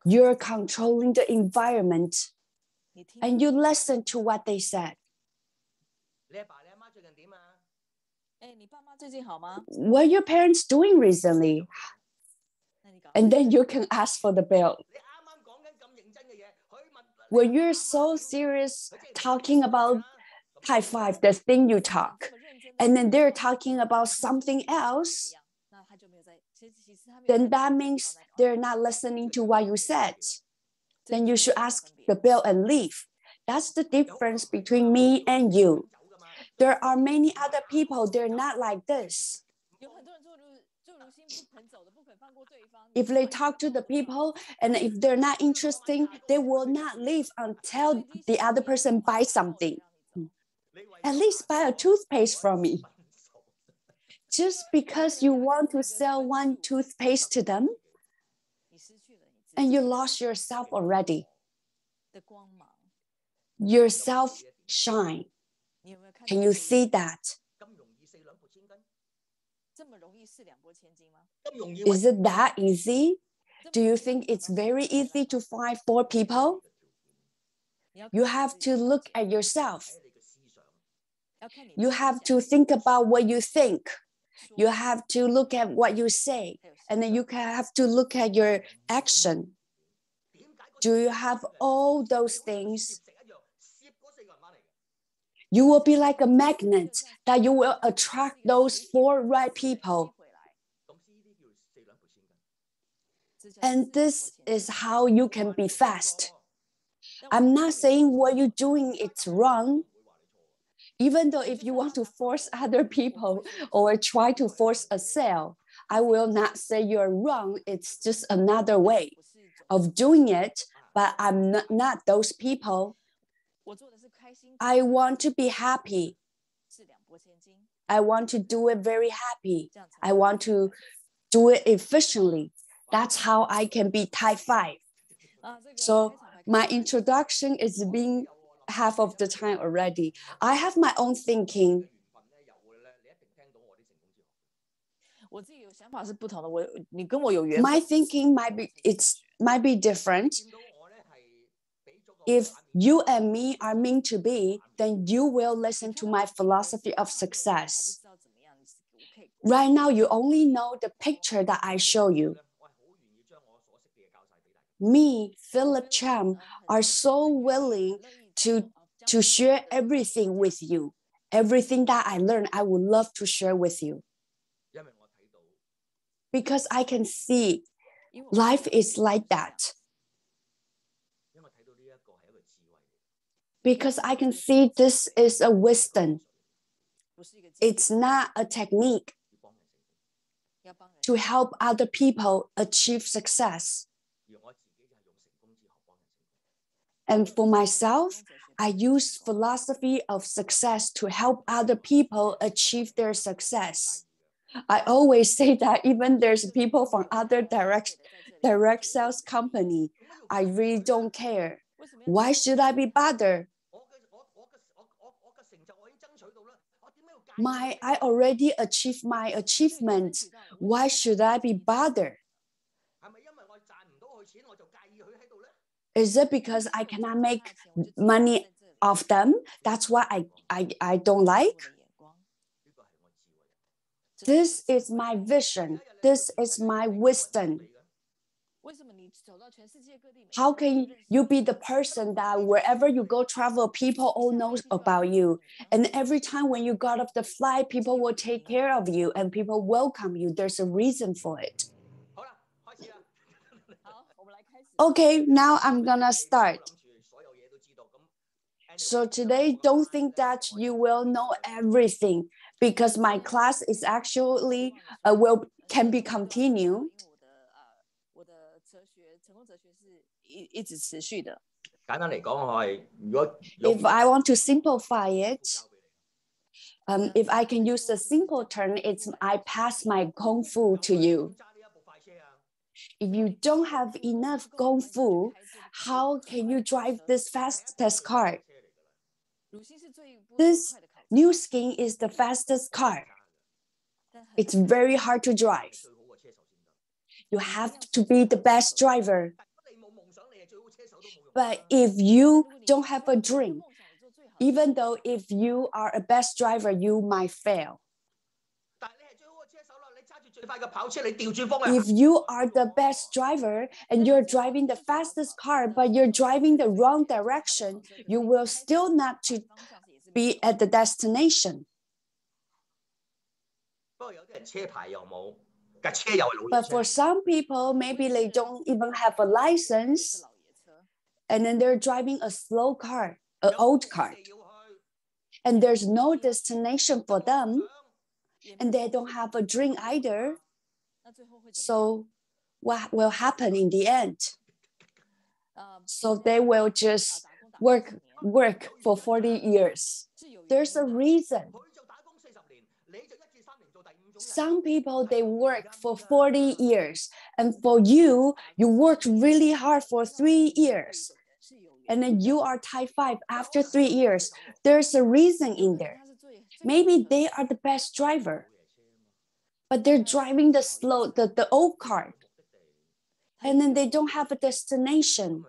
You're controlling the environment and you listen to what they said. What are your parents doing recently? And then you can ask for the bill. When you're so serious talking about type 5, the thing you talk, and then they're talking about something else, then that means they're not listening to what you said. Then you should ask the bill and leave. That's the difference between me and you. There are many other people, they're not like this. If they talk to the people and if they're not interesting, they will not leave until the other person buys something. At least buy a toothpaste from me. Just because you want to sell one toothpaste to them, and you lost yourself already. Your self shine. Can you see that? Is it that easy? Do you think it's very easy to find 4 people? You have to look at yourself. You have to think about what you think. You have to look at what you say. And then you have to look at your action. Do you have all those things? You will be like a magnet that you will attract those 4 right people. And this is how you can be fast. I'm not saying what you're doing is wrong. Even though if you want to force other people or try to force a sale, I will not say you're wrong. It's just another way of doing it, but I'm not those people. I want to be happy. I want to do it very happy. I want to do it efficiently. That's how I can be type 5. So my introduction is being half of the time already. I have my own thinking. My thinking might be different. If you and me are meant to be, then you will listen to my philosophy of success. Right now, you only know the picture that I show you. Me, Philip Cham, are so willing to share everything with you. Everything that I learned, I would love to share with you. Because I can see life is like that. Because I can see this is a wisdom. It's not a technique to help other people achieve success. And for myself, I use philosophy of success to help other people achieve their success. I always say that even there's people from other direct sales company, I really don't care. Why should I be bothered? I already achieved my achievement. Why should I be bothered? Is it because I cannot make money off them? That's why I don't like? This is my vision. This is my wisdom. How can you be the person that wherever you go travel, people all know about you? And every time when you got off the flight, people will take care of you and people welcome you. There's a reason for it. Okay, now I'm gonna start. So today, don't think that you will know everything because my class is actually can be continued. If I want to simplify it, if I can use the simple term, it's I pass my kung fu to you. If you don't have enough kung fu, how can you drive this fastest car? This new skin is the fastest car. It's very hard to drive. You have to be the best driver. But if you don't have a dream, even though if you are a best driver, you might fail. If you are the best driver and you're driving the fastest car, but you're driving the wrong direction, you will still not to be at the destination. But for some people, maybe they don't even have a license, and then they're driving a slow car, an old car, and there's no destination for them, and they don't have a dream either. So what will happen in the end? So they will just work for 40 years. There's a reason. Some people, they work for 40 years. And for you, you worked really hard for 3 years. And then you are type 5 after 3 years. There's a reason in there. Maybe they are the best driver, but they're driving the old car. And then they don't have a destination.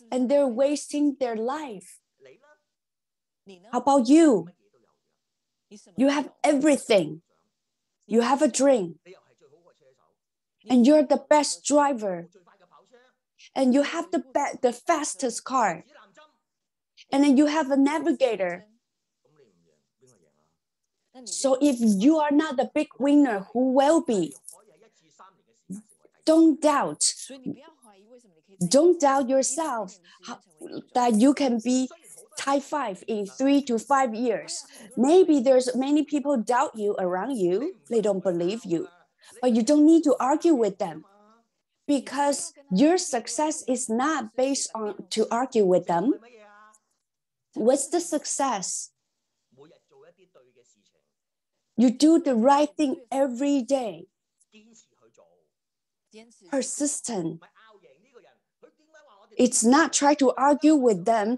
And they're wasting their life. How about you? You have everything. You have a dream. And you're the best driver. And you have the fastest car. And then you have a navigator. So if you are not the big winner, who will be? Don't doubt. Don't doubt yourself that you can be type 5 in 3 to 5 years. Maybe there's many people doubt you around you. They don't believe you. But you don't need to argue with them because your success is not based on to argue with them. What's the success? You do the right thing every day. Persistent. It's not try to argue with them.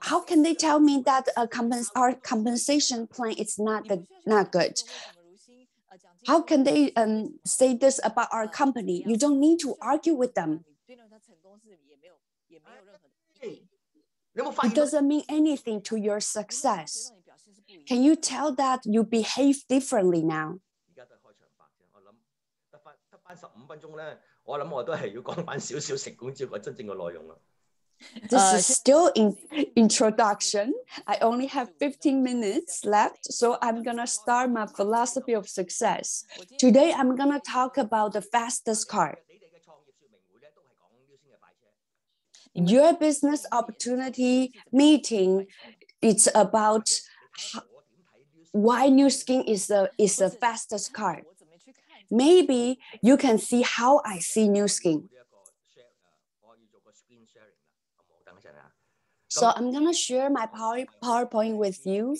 How can they tell me that our compensation plan is not good? How can they say this about our company? You don't need to argue with them. It doesn't mean anything to your success. Can you tell that you behave differently now? This is still in introduction. I only have 15 minutes left, so I'm gonna start my philosophy of success. Today, I'm gonna talk about the fastest car. Your business opportunity meeting, it's about why New Skin is the fastest car. Maybe you can see how I see New Skin. So I'm gonna share my PowerPoint with you.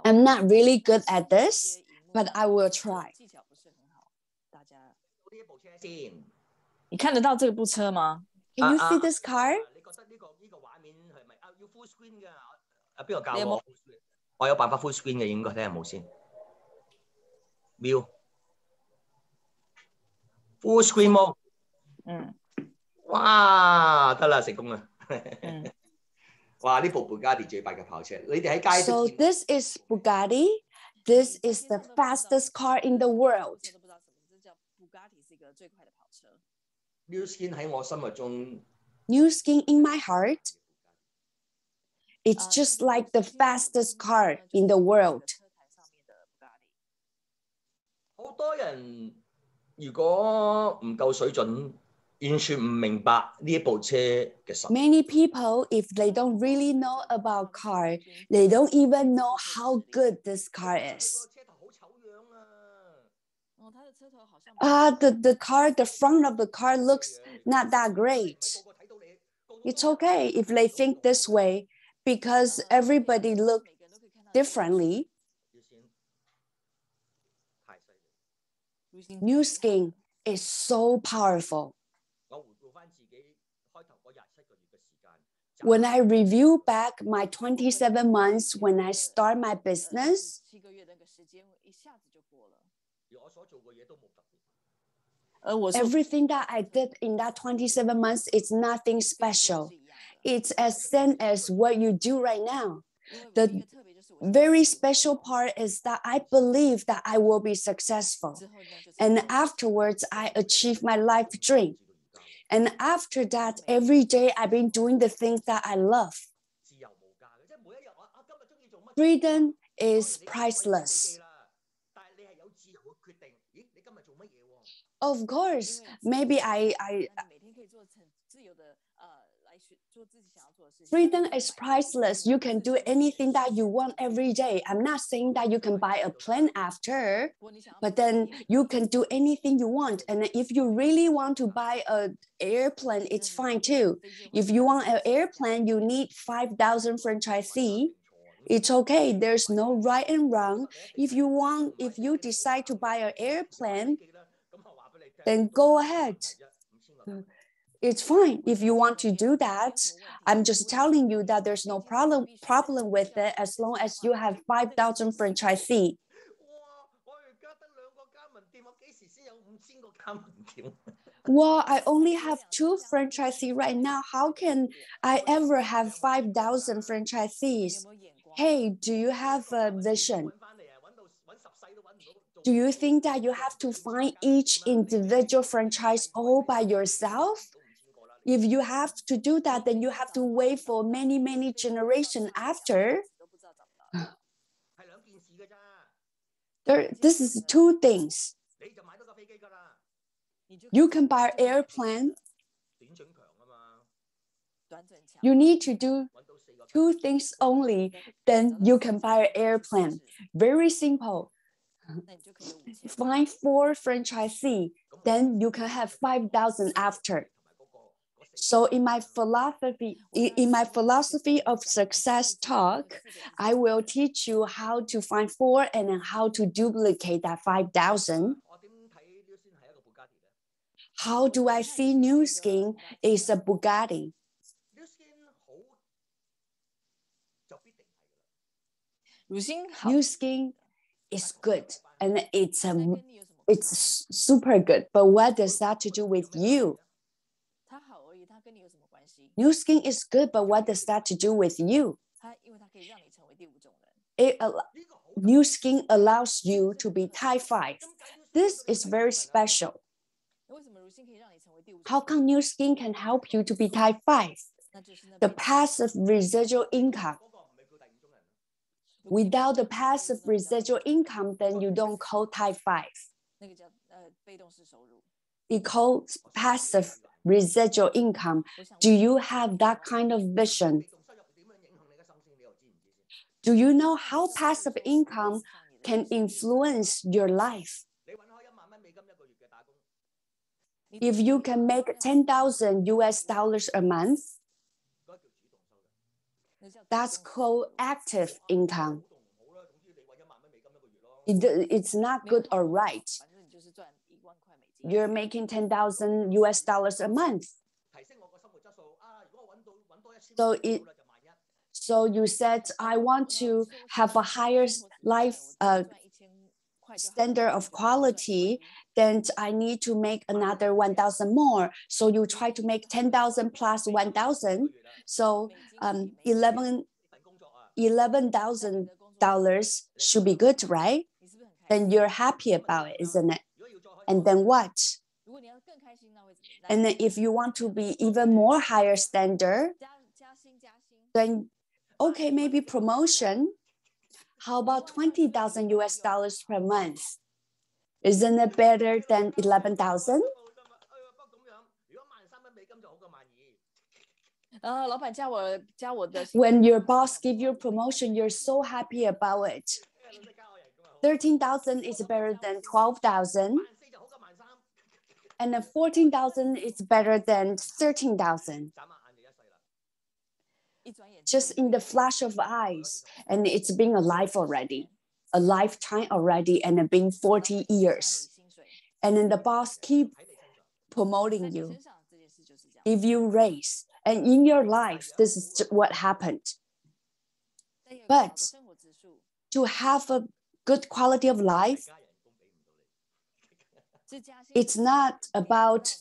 I'm not really good at this, but I will try. 你看得到这部车吗？ Can you see this car? 邊個教我？我有辦法 full screen 嘅，應該睇下有冇先。View full screen mode。哇，得啦，成功啦！嗯哇，呢部 Bugatti 最快嘅跑車，你哋喺街都 So 見到。 this is Bugatti. This is the fastest car in the world. New Skin 喺我心目中 New Skin in my heart. It's just like the fastest car in the world. 好多人如果唔夠水準，完全唔明白呢一部車嘅實。 Many people, if they don't really know about car, they don't even know how good this car is. 車頭好醜樣啊！ The car, the front of the car looks not that great. 個個睇到你， It's okay if they think this way because everybody look differently. New Skin is so powerful. 我回顧翻自己開頭嗰27個月嘅時間， When I review back my 27 months when I start my business, 而我所做嘅嘢都冇特別。everything that I did in that 27 months is nothing special. It's as same as what you do right now. The very special part is that I believe that I will be successful. And afterwards, I achieve my life dream. And after that, every day I've been doing the things that I love. 自由無價嘅，即係每一日今日中意做乜 Freedom is 你 priceless. 但係你係有自由去決定，咦？你今日做乜嘢喎？ Of course, maybe freedom is priceless. You can do anything that you want every day. I'm not saying that you can buy a plane after, but then you can do anything you want. And if you really want to buy an airplane, it's fine too. If you want an airplane, you need 5,000 franchisee. It's okay. There's no right and wrong. If you decide to buy an airplane, 咁我話俾你聽， then go ahead. 5000個 It's fine if you want to do that. I'm just telling you that there's no problem with it as long as you have 5,000 franchisee. 哇！我而家得2個加盟店，我幾時先有5000個加盟店？ Well, I only have 2 franchisee right now. How can I ever have 5,000 franchisees? Hey, do you have a vision? 揾翻嚟啊！揾10世都揾唔到。 Do you think that you have to find each individual franchise all by yourself? If you have to do that, then you have to wait for many, many generations after. 係兩件事㗎咋。 This is 2 things. 你就買到架飛機㗎啦。 You can buy an airplane. 短準強啊嘛。 You need to do 揾到4個。 2 things only, then you can buy an airplane. Very simple. Find 4 franchisee, then you can have 5,000 after. So in my philosophy of success talk, I will teach you how to find 4 and then how to duplicate that 5,000. 我點睇 New Skin 係一個 Bugatti 咧 How do I see New Skin is a Bugatti? ？New Skin 好就必定係㗎啦。乳心好， New Skin is good and it's super good. But what does that to do with you? 它好而已，它跟你有什么关系？ New Skin is good, but what does that to do with you? 因为它可以让你成为第5种人。 New Skin allows you to be type 5. This is very special. 为什么乳心可以让你成为第5种？ How come New Skin can help you to be type 5? 那就是那 The 个 passive residual income. 嗰個唔係叫第5種人。 Without the passive residual income, then you don't call type 5. 那个叫被动式收入。 You call passive residual income. Do you have that kind of vision? 被動收入點樣影響你嘅心聲？你又知唔知先？ Do you know how passive income can influence your life? 你揾開1萬蚊美金一個月嘅打工， If you can make 10,000 US dollars a month, 嗰個叫主動收入。 那叫 that's called active income. 好動唔好啦，總之你揾1萬蚊美金一個月咯。 It's not good or right. 反正你就是赚1万块美金。 You're making 10,000 US dollars a month. 提升我個生活質素啊！如果我揾多1000 So 蚊就 it- 好啦，就萬一。 So you said, I want to have a higher life 赚1000块就好 standard of quality. then I need to make another 1,000 more. So you try to make 10,000 plus 1,000. So $11,000 should be good, right? Then you're happy about it, isn't it? And then what? And then if you want to be even more higher standard, then okay, maybe promotion. How about 20,000 US dollars per month? Isn't it better than 11,000? 老板加我的 When your boss give you promotion, you're so happy about it. 13,000 is better than 12,000. And then 14,000 is better than 13,000. Just in the flash of eyes, and it's been alive already, a lifetime already, and it been 40 years. And then the boss keep promoting you, give you raise, and in your life, this is what happened. But to have a good quality of life, it's not about,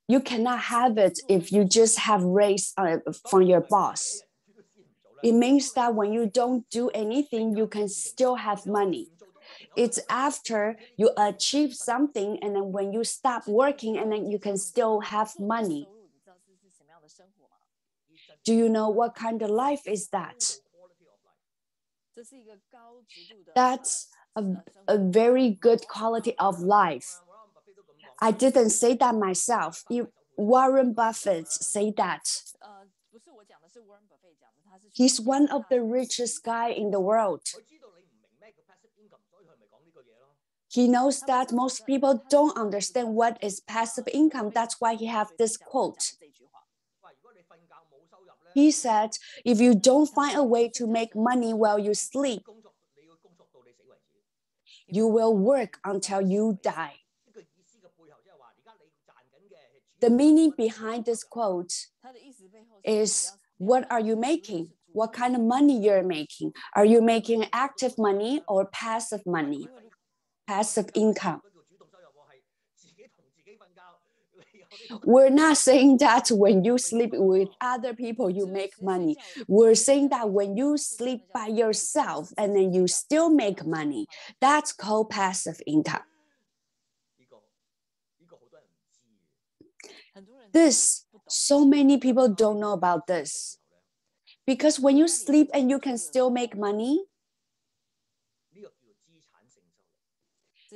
you cannot have it if you just have raise from your boss. It means that when you don't do anything, you can still have money. It's after you achieve something, and then when you stop working, and then you can still have money. Do you know what kind of life is that? That's a very good quality of life. I didn't say that myself. Warren Buffett say that. He's one of the richest guy in the world. He knows that most people don't understand what is passive income. That's why he have this quote. He said, if you don't find a way to make money while you sleep, you will work until you die. The meaning behind this quote is, what are you making? What kind of money you're making? Are you making active money or passive money? Passive income. We're not saying that when you sleep with other people, you make money. We're saying that when you sleep by yourself and then you still make money, that's called passive income. This, so many people don't know about this. Because when you sleep and you can still make money,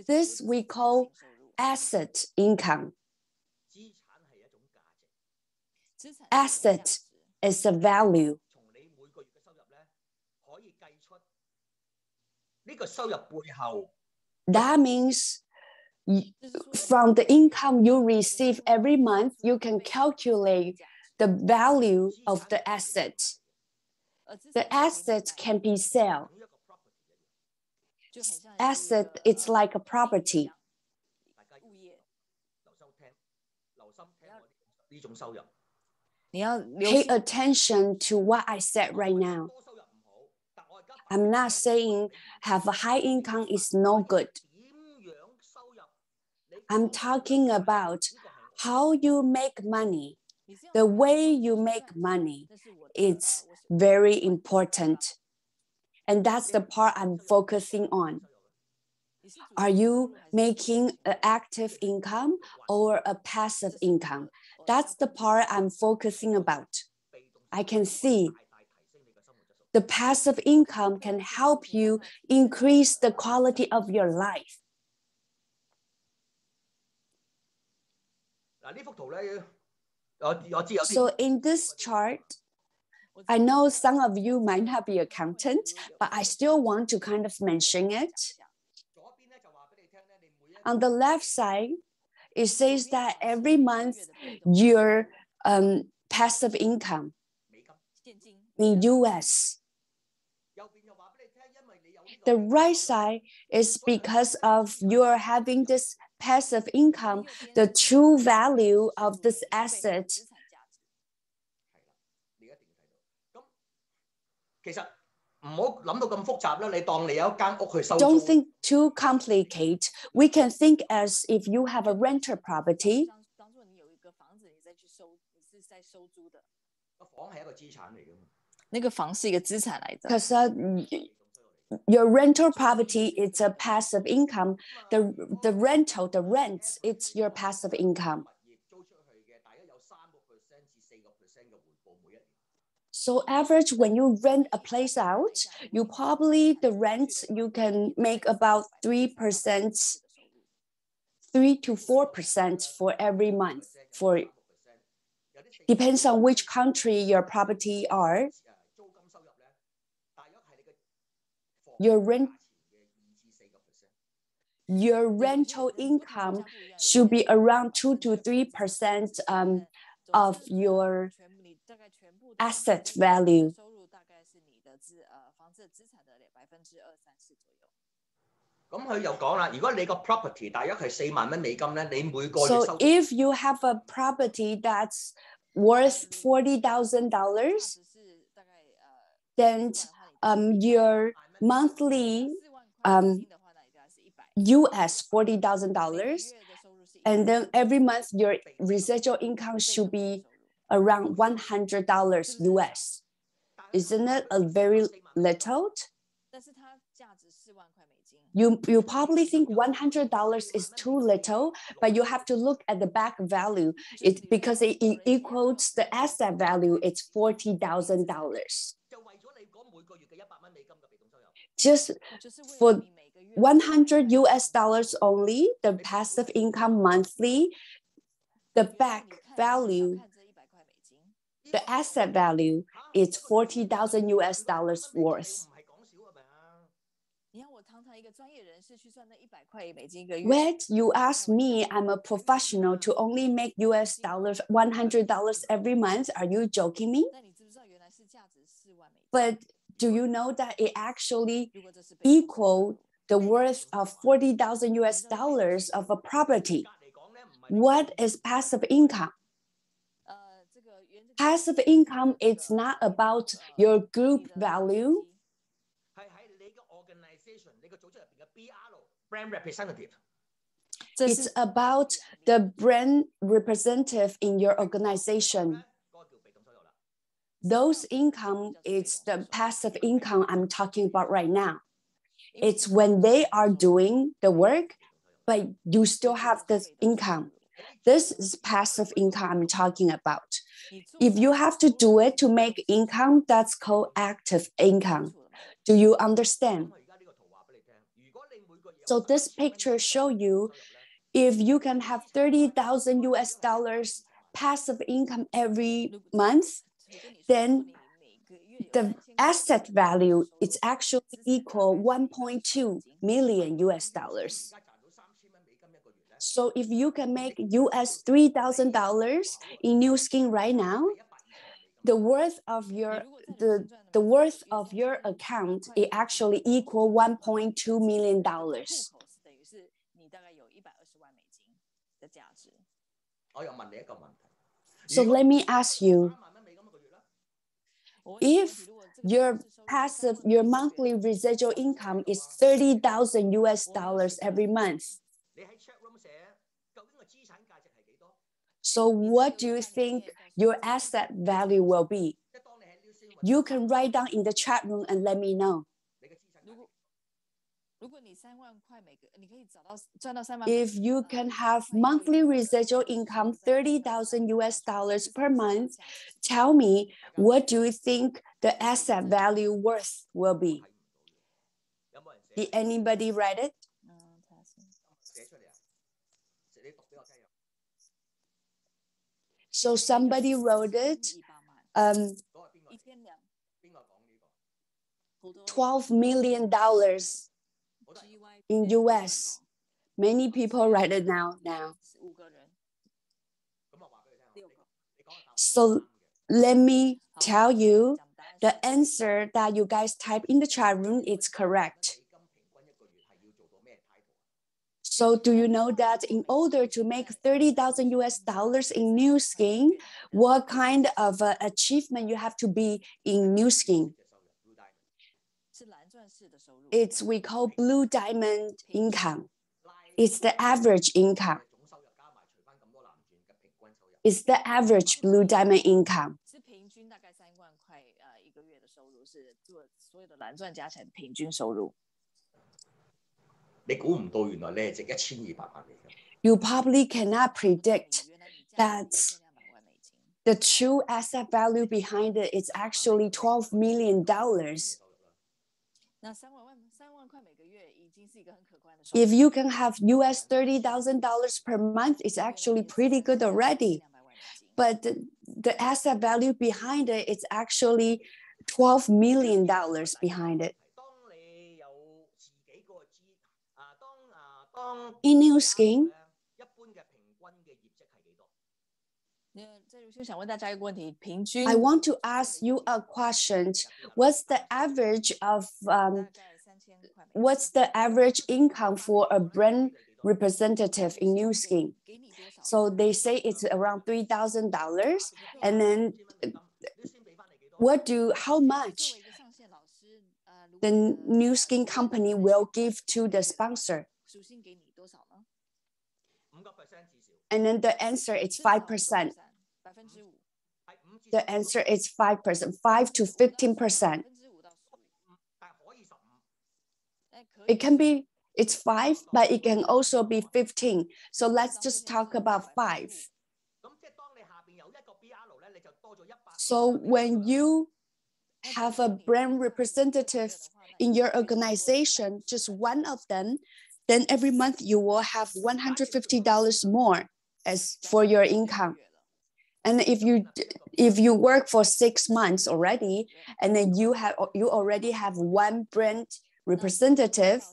this we call asset income. Asset is a value. That means from the income you receive every month, you can calculate the value of the asset. The asset can be sold. Asset, it's like a property. Pay attention to what I said right now. I'm not saying have a high income is no good. I'm talking about how you make money. The way you make money, it's very important. And that's the part I'm focusing on. Are you making an active income or a passive income? That's the part I'm focusing about. I can see the passive income can help you increase the quality of your life. So in this chart, I know some of you might not be accountant, but I still want to kind of mention it. On the left side, it says that every month your passive income in US. The right side is because of you're having this passive income, the true value of this asset. 唔好諗到咁複雜啦，你當你有一間屋去收租。Don't think too complicated. We can think as if you have a rental property. 当做你有一个房子，你在收租的。個房係一個資產嚟嘅嘛。那个房是一个资產嚟的。Because your rental property, it's a passive income. The rental, the rents, it's your passive income. So average, when you rent a place out, you probably, the rents, you can make about 3%, 3 to 4% for every month. Depends on which country your property are. Your rental income should be around 2 to 3% of your asset value. 咁佢又講啦，如果你個 property 大約係4萬蚊美金咧，你每個月 So 收。if you have a property that's worth $40,000, then your monthly US $40,000, and then every month your residual income should be around $100 US. Isn't it a very little? You probably think $100 is too little, but you have to look at the back value. Because it equals the asset value, it's $40,000. Just for 100 US dollars only, the passive income monthly, the back value, the asset value is 40,000 US dollars worth. When you ask me, I'm a professional to only make US dollars $100 every month. Are you joking me? But do you know that it actually equals the worth of 40,000 US dollars of a property? What is passive income? Passive income, it's not about your group value. Brand representative. It's about the brand representative in your organization. Those income is the passive income I'm talking about right now. It's when they are doing the work, but you still have this income. This is passive income I'm talking about. If you have to do it to make income, that's called active income. Do you understand? So this picture shows you if you can have 30,000 US dollars passive income every month, then the asset value is actually equal 1.2 million US dollars. So if you can make US $3,000 in New Skin right now, the worth of your account is actually equal $1.2 million. So let me ask you, if your monthly residual income is 30,000 US dollars every month, so what do you think your asset value will be? You can write down in the chat room and let me know. If you can have monthly residual income 30,000 US dollars per month, tell me, what do you think the asset value worth will be? Did anybody write it? So somebody wrote it, $12 million in US. Many people write it now. So let me tell you, the answer that you guys type in the chat room is correct. So do you know that in order to make 30,000 US dollars in New Skin, what kind of achievement you have to be in New Skin? It's we call blue diamond income. It's the average income. It's the average blue diamond income. 是平均大概3万块一个月的收入，是做所有的蓝钻加起来的平均收入。你估唔到原來你係值1200萬美金。You probably cannot predict that the true asset value behind it is actually $12 million. 那3万块每个月已经是一个很可观的收入。 If you can have US $30,000 per month, it's actually pretty good already. But the asset value behind it is actually $12 million behind it. In New Skin, 一般嘅平均嘅業績係幾多？就想問大家一個問題，平均 I want to ask you a question. What's the average income for a brand representative in New Skin? So they say it's around $3,000. And then how much the New Skin company will give to the sponsor? And then the answer is 5%. The answer is 5%, 5 to 15%. It can be, it's 5, but it can also be 15. So let's just talk about 5. So when you have a brand representative in your organization, just one of them, then every month you will have $150 more as for your income. And if you work for 6 months already, and then you already have one brand representative,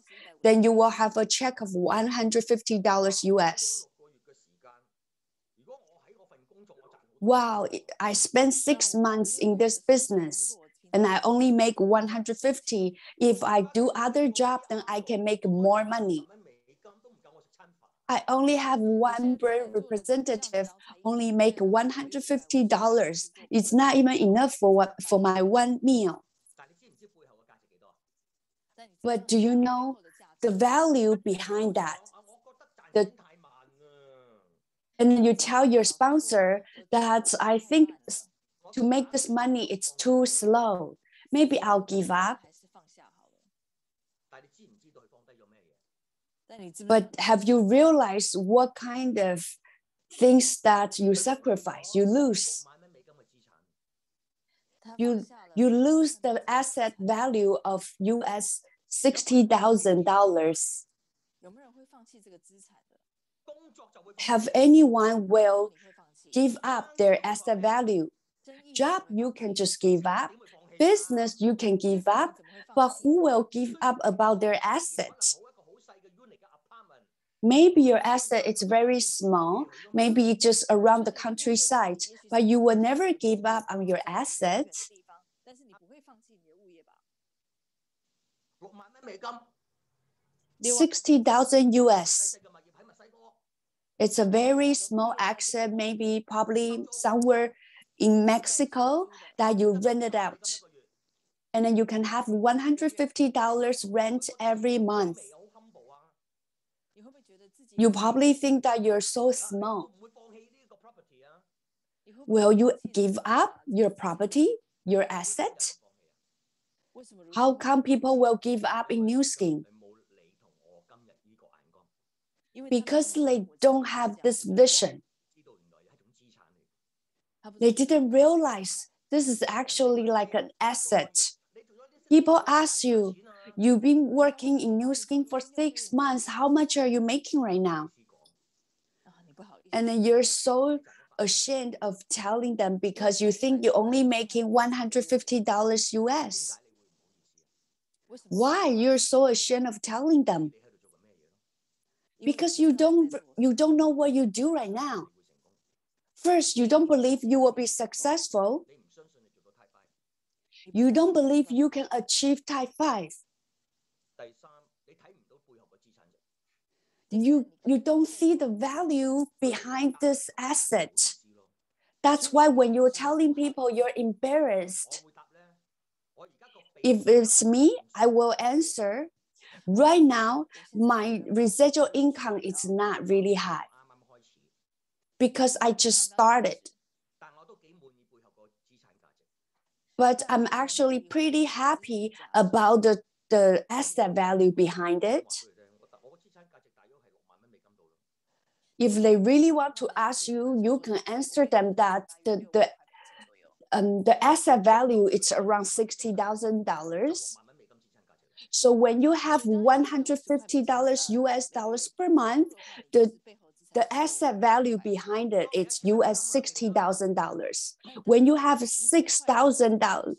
then you will have a check of $150 US. Wow, I spent 6 months in this business and I only make 150. If I do other job, then I can make more money. I only have one brand representative, only make $150. It's not even enough for my one meal. But do you know the value behind that? And you tell your sponsor that I think to make this money, it's too slow. Maybe I'll give up. But have you realized what kind of things that you sacrifice, you lose? You lose the asset value of US $60,000. Have anyone will give up their asset value? Job, you can just give up. Business, you can give up. But who will give up about their assets? Maybe your asset is very small, maybe just around the countryside, but you will never give up on your assets. 60,000 US. It's a very small asset, maybe probably somewhere in Mexico that you rent it out. And then you can have $150 rent every month. You probably think that you're so small. Will you give up your property, your asset? How come people will give up in New Skin? Because they don't have this vision. They didn't realize this is actually like an asset. People ask you, you've been working in New Skin for 6 months. How much are you making right now? And then you're so ashamed of telling them because you think you're only making $150 US. Why you're so ashamed of telling them? Because you don't know what you do right now. First, you don't believe you will be successful. You don't believe you can achieve type 5. You don't see the value behind this asset. That's why when you're telling people you're embarrassed, If it's me, I will answer, right now, my residual income is not really high because I just started. But I'm actually pretty happy about the asset value behind it. If they really want to ask you, you can answer them that the asset value is around $60,000. So when you have $150 US dollars per month, the asset value behind it, it's US $60,000. When you have $6,000,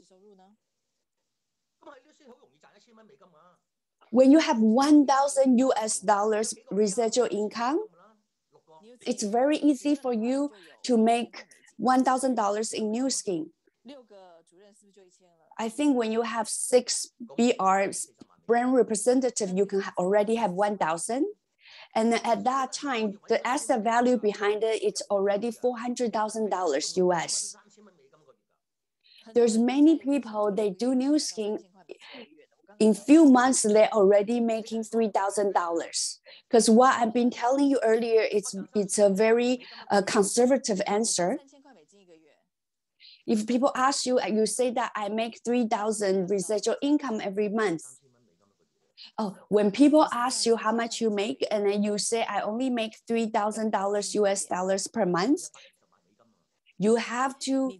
when you have 1,000 US dollars residual income, it's very easy for you to make $1,000 in New Skin. I think when you have 6 BRs, brand representative, you can already have 1,000. And at that time, the asset value behind it, it's already $400,000 US. There's many people, they do New Skin. In few months, they're already making $3,000. Because what I've been telling you earlier, it's a very conservative answer. If people ask you, you say that I make 3,000 residual income every month. Oh, when people ask you how much you make, and then you say I only make $3,000 US dollars per month, you have to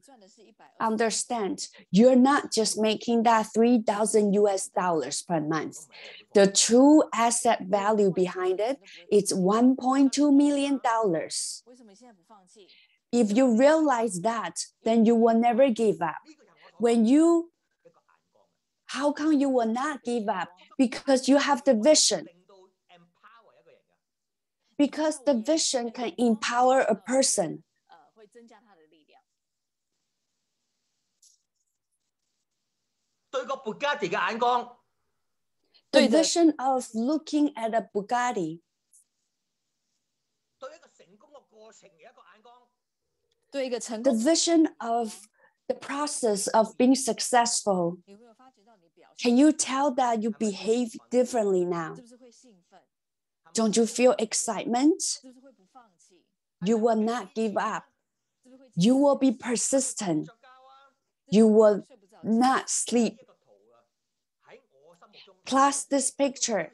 understand you're not just making that 3,000 US dollars per month. The true asset value behind it, it's $1.2 million. If you realize that, then you will never give up. How come you will not give up? Because you have the vision. Because the vision can empower a person. The vision of looking at a Bugatti. The vision of the process of being successful. Can you tell that you behave differently now? Don't you feel excitement? You will not give up. You will be persistent. You will not sleep. Plus this picture.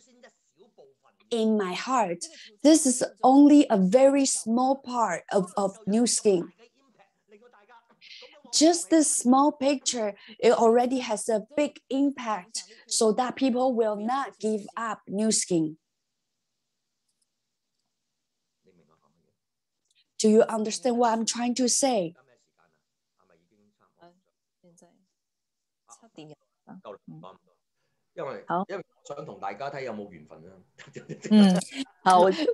In my heart, this is only a very small part of New Skin. Just this small picture, it already has a big impact so that people will not give up New Skin. Do you understand what I'm trying to say?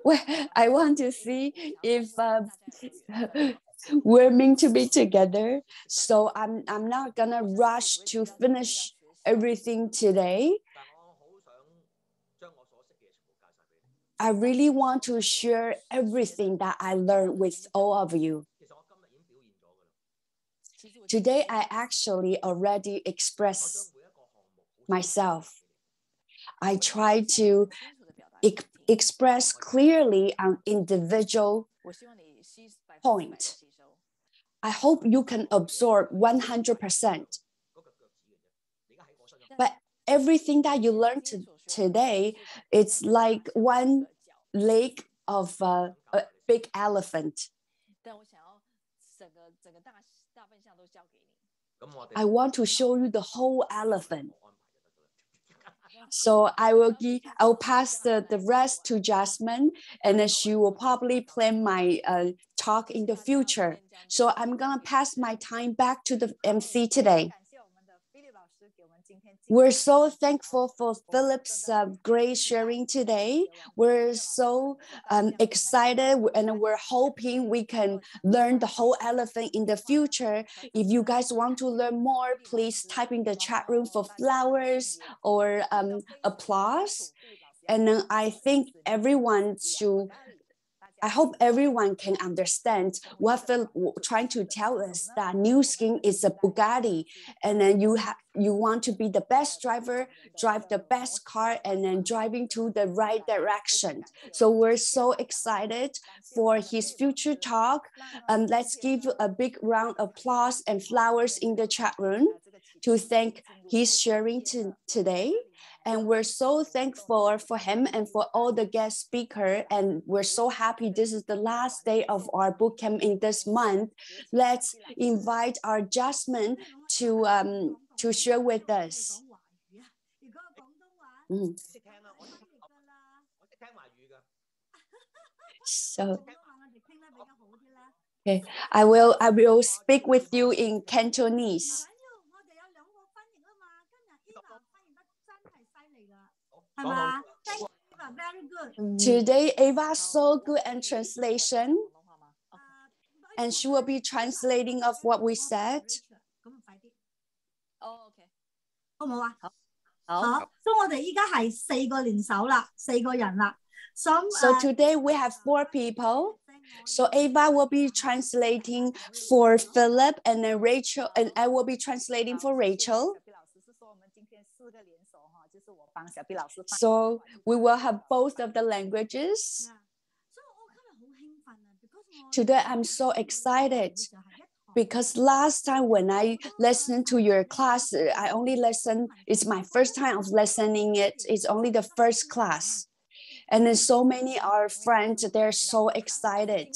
Well, I want to see if we're meant to be together. So I'm not gonna rush to finish everything today. I really want to share everything that I learned with all of you. Today, I actually already expressed myself. I try to express clearly an individual point. I hope you can absorb 100%. But everything that you learned today, it's like one leg of a big elephant. I want to show you the whole elephant. So I'll pass the rest to Jasmine, and then she will probably plan my talk in the future. So I'm gonna pass my time back to the MC today. We're so thankful for Philip's great sharing today. We're so excited, and we're hoping we can learn the whole elephant in the future. If you guys want to learn more, please type in the chat room for flowers or applause. And I think everyone should I hope everyone can understand what Phil trying to tell us, that New Skin is a Bugatti, and then you want to be the best driver, drive the best car, and then driving to the right direction. So we're so excited for his future talk. Let's give a big round of applause and flowers in the chat room to thank his sharing today. And we're so thankful for him and for all the guest speakers. And we're so happy this is the last day of our boot camp in this month. Let's invite our Jasmine to share with us. So, okay, I will speak with you in Cantonese. Today, Ava so good at translation, and she will be translating of what we said. Oh, okay. 好唔好啊？好，所以我哋依家係4個聯手啦，4個人啦。So today we have 4 people. So Ava will be translating for Philip, and then Rachel, and I will be translating for Rachel. So we will have both of the languages. Today I'm so excited because last time when I listened to your class, I only listened, it's my first time of listening it. It's only the first class. And then so many our friends, they're so excited.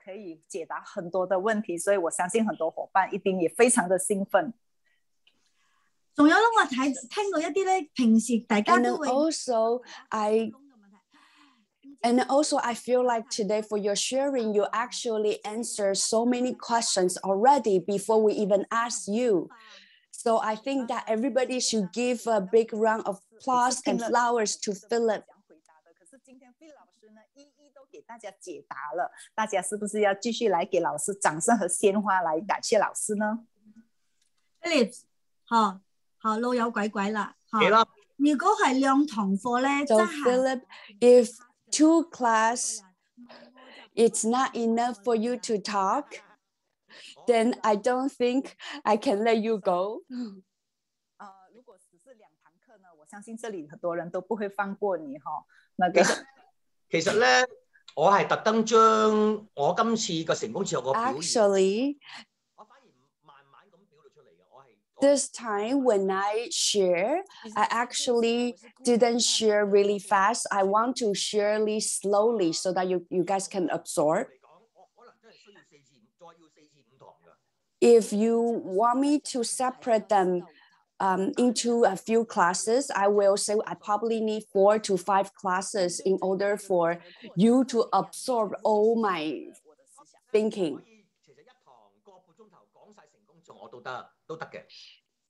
可以解答很多的问题，所以我相信很多伙伴一定也非常的興奮。仲有咧，我聽過一啲咧，平時大家都會。And also, I feel like today for your sharing, you actually answer so many questions already before we even ask you. So I think that everybody should give a big round of applause and flowers to Philip. 可是今天 Phil 老师呢，一一都给大家解答了，大家是不是要继續來給老師掌聲和鮮花來感謝老師呢 ？Philip， 老友鬼鬼啦，如果係2堂課咧， So Philip, if 2 class, it's not enough for you to talk, then I don't think I can let you go. 如果只是2堂課呢，我相信這裡很多人都不會放過你那個。其實咧，我係特登將我今次個成功哲學個表現， Actually, 我反而慢慢咁表露出嚟嘅。我係 this time when I share, I actually didn't share really fast. I want to share really slowly so that you guys can absorb. If you want me to separate them into a few classes, I will say I probably need 4 to 5 classes in order for you to absorb all my thinking.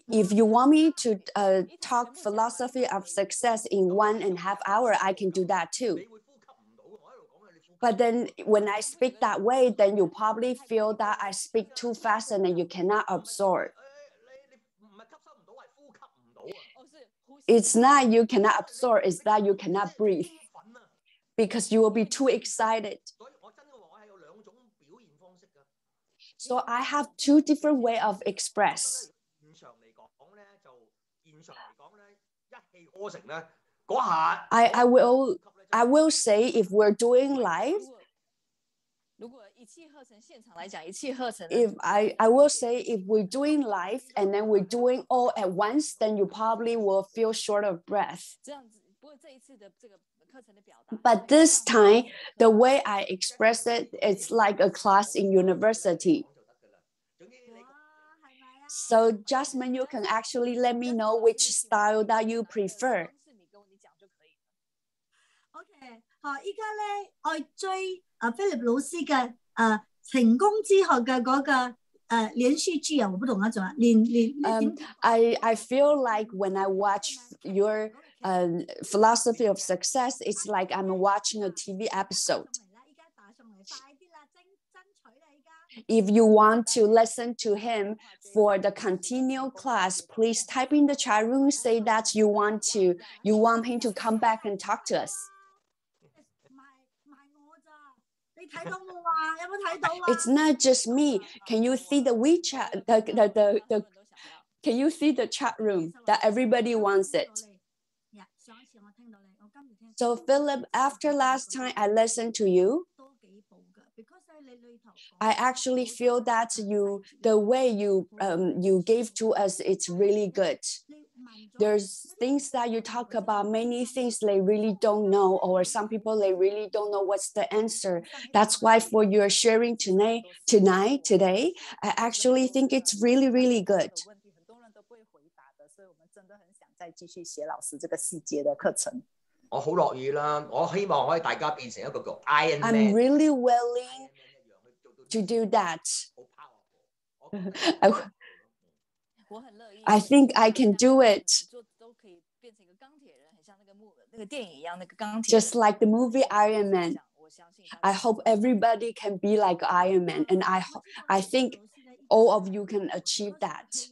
If you want me to talk philosophy of success in 1.5 hours, I can do that too. But then when I speak that way, then you probably feel that I speak too fast and then you cannot absorb. It's not you cannot absorb, it's that you cannot breathe because you will be too excited. So I have 2 different ways of express. I will say if we're doing live, if I will say if we're doing live and then we're doing all at once, then you probably will feel short of breath. But this time, the way I express it, it's like a class in university. So Jasmine, you can actually let me know which style that you prefer. OK， 依家咧我追Philip 老師嘅成功之學嘅嗰個連續劇啊，我不懂那種啊，I feel like when I watch your philosophy of success, it's like I'm watching a TV episode. If you want to listen to him for the continual class, please type in the chat room, say that you want him to come back and talk to us. 你睇到冇啊？有冇睇到啊？ It's not just me. Can you see the WeChat? Can you see the chat room that everybody wants it? So Philip, after last time I listened to you, I actually feel that the way you gave to us, it's really good. There's things that you talk about, many things they really don't know, or some people they really don't know what's the answer. That's why for your sharing today, I actually think it's really, really good. 所以我们真的很想再继续写老师这个细节的课程。我好樂意啦，我希望可以大家變成一個叫 Iron Man。 I'm really willing to do that. I think I can do it. Just like the movie Iron Man. I hope everybody can be like Iron Man, and I think all of you can achieve that.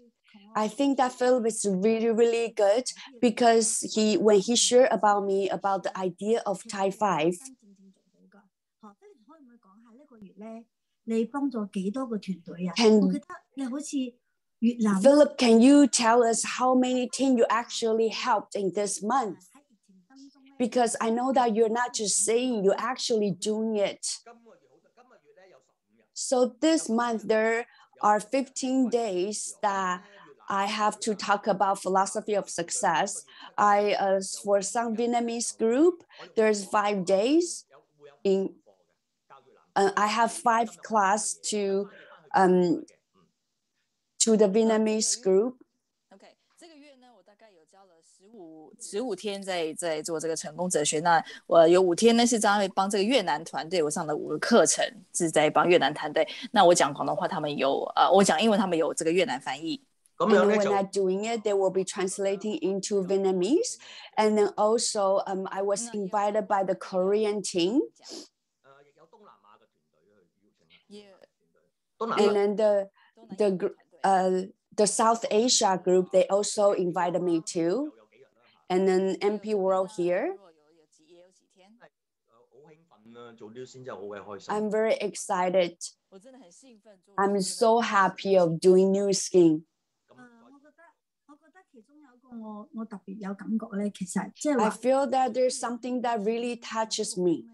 I think that Philip is really, really good because when he shared about me about the idea of Type 5. Philip, can you tell us how many teams you actually helped in this month? Because I know that you're not just saying, you're actually doing it. So this month, there are 15 days that I have to talk about philosophy of success. For some Vietnamese group, there's 5 days. I have 5 class to the Vietnamese group. 这个月呢，我大概有教了15天在做这个成功哲学。那我有5天呢是专门帮这个越南团队，我上了5个课程，是在帮越南团队。那我讲广东话，他们有我讲英文，他们有这个越南翻译。And then when I'm doing it, they will be translating into Vietnamese. And then also, I was invited by the Korean team. And then the South Asia group, they also invited me too. And then MP World here. I'm very excited. I'm so happy of doing New Skin. I feel that there's something that really touches me.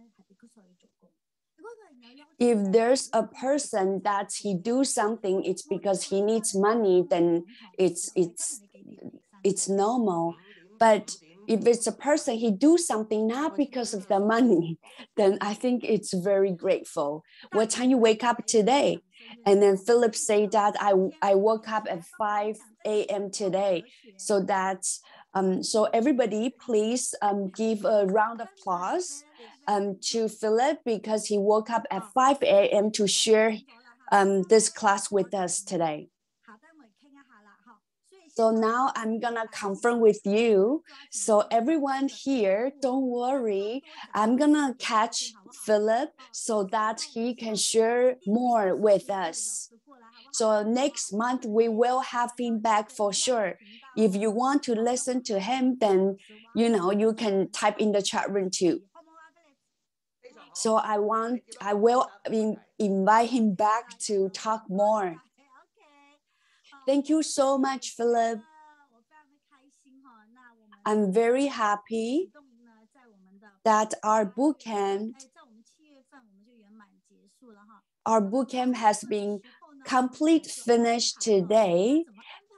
If there's a person that he do something, it's because he needs money, then it's normal. But if it's a person he do something not because of the money, then I think it's very grateful. What time you wake up today? And then Philip said that I woke up at 5 a.m. today. So that's so everybody please give a round of applause to Philip because he woke up at 5 a.m. to share this class with us today. So now I'm gonna confirm with you. So everyone here, don't worry. I'm gonna catch Philip so that he can share more with us. So next month we will have him back for sure. If you want to listen to him, then you can type in the chat room too. So I will invite him back to talk more. Thank you so much, Philip. I'm very happy that our boot camp has been finished today.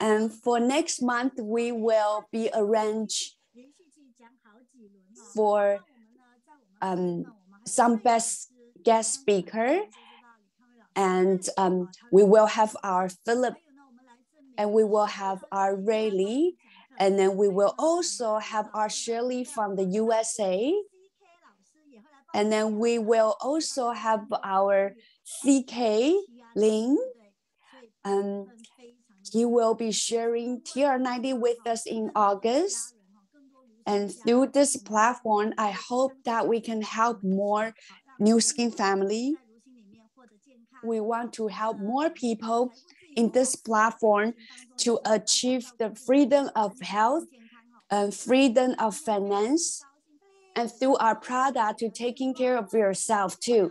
And for next month, we will be arranged for some guest speaker. And we will have our Philip, and we will have our Rayleigh, and then we will also have our Shirley from the USA. And then we will also have our CK Ling. He will be sharing TR90 with us in August. And through this platform, I hope that we can help more New Skin family. We want to help more people in this platform to achieve the freedom of health and freedom of finance, and through our product to taking care of yourself too.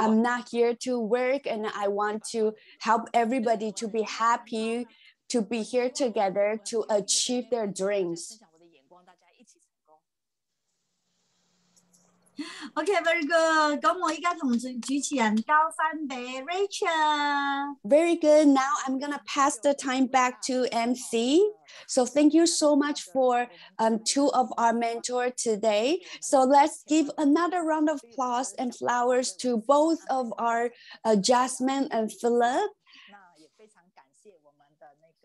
I'm not here to work, and I want to help everybody to be happy, to be here together to achieve their dreams. OK，very good。咁我依家同主持人交翻俾 Rachel。Very good. Now I'm gonna pass the time back to MC. So thank you so much for two of our mentors today. So let's give another round of applause and flowers to both of our Jasmine and Philip.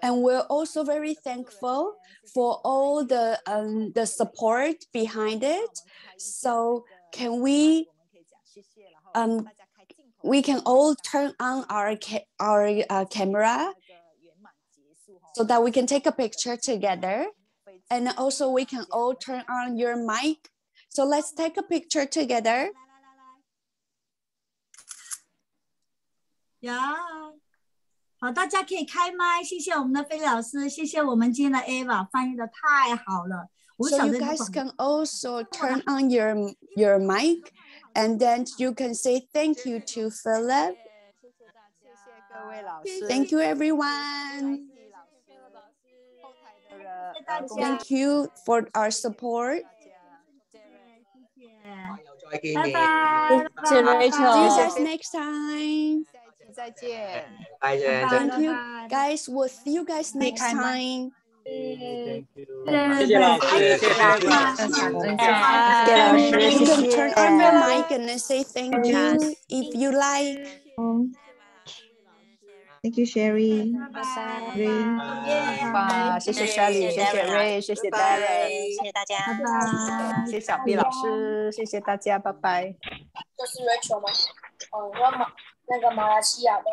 And we're also very thankful for all the support behind it. So can we can all turn on our camera so that we can take a picture together, and also we can all turn on your mic. So let's take a picture together. Yeah. 好，大家可以开麦，谢谢我们的菲老师，谢谢我们今天的 Eva 翻译的太好了。So you guys can also turn on your mic, and then you can say thank you to Philip. Thank you, everyone. Thank you for our support. 拜拜，谢谢 Rachel。 See you guys next time. 再见。Thank you, guys. We'll see you guys next time. 谢谢老师，谢谢大家。You can turn on your mic and then say thank you if you like. Thank you, Sherry. 哇，谢谢 Shelly， 谢谢 Ray， 谢谢 Darren， 谢谢大家，拜拜，谢谢小 B 老师，谢谢大家，拜拜。这是 Rachel 吗？哦，那个马来西亚的。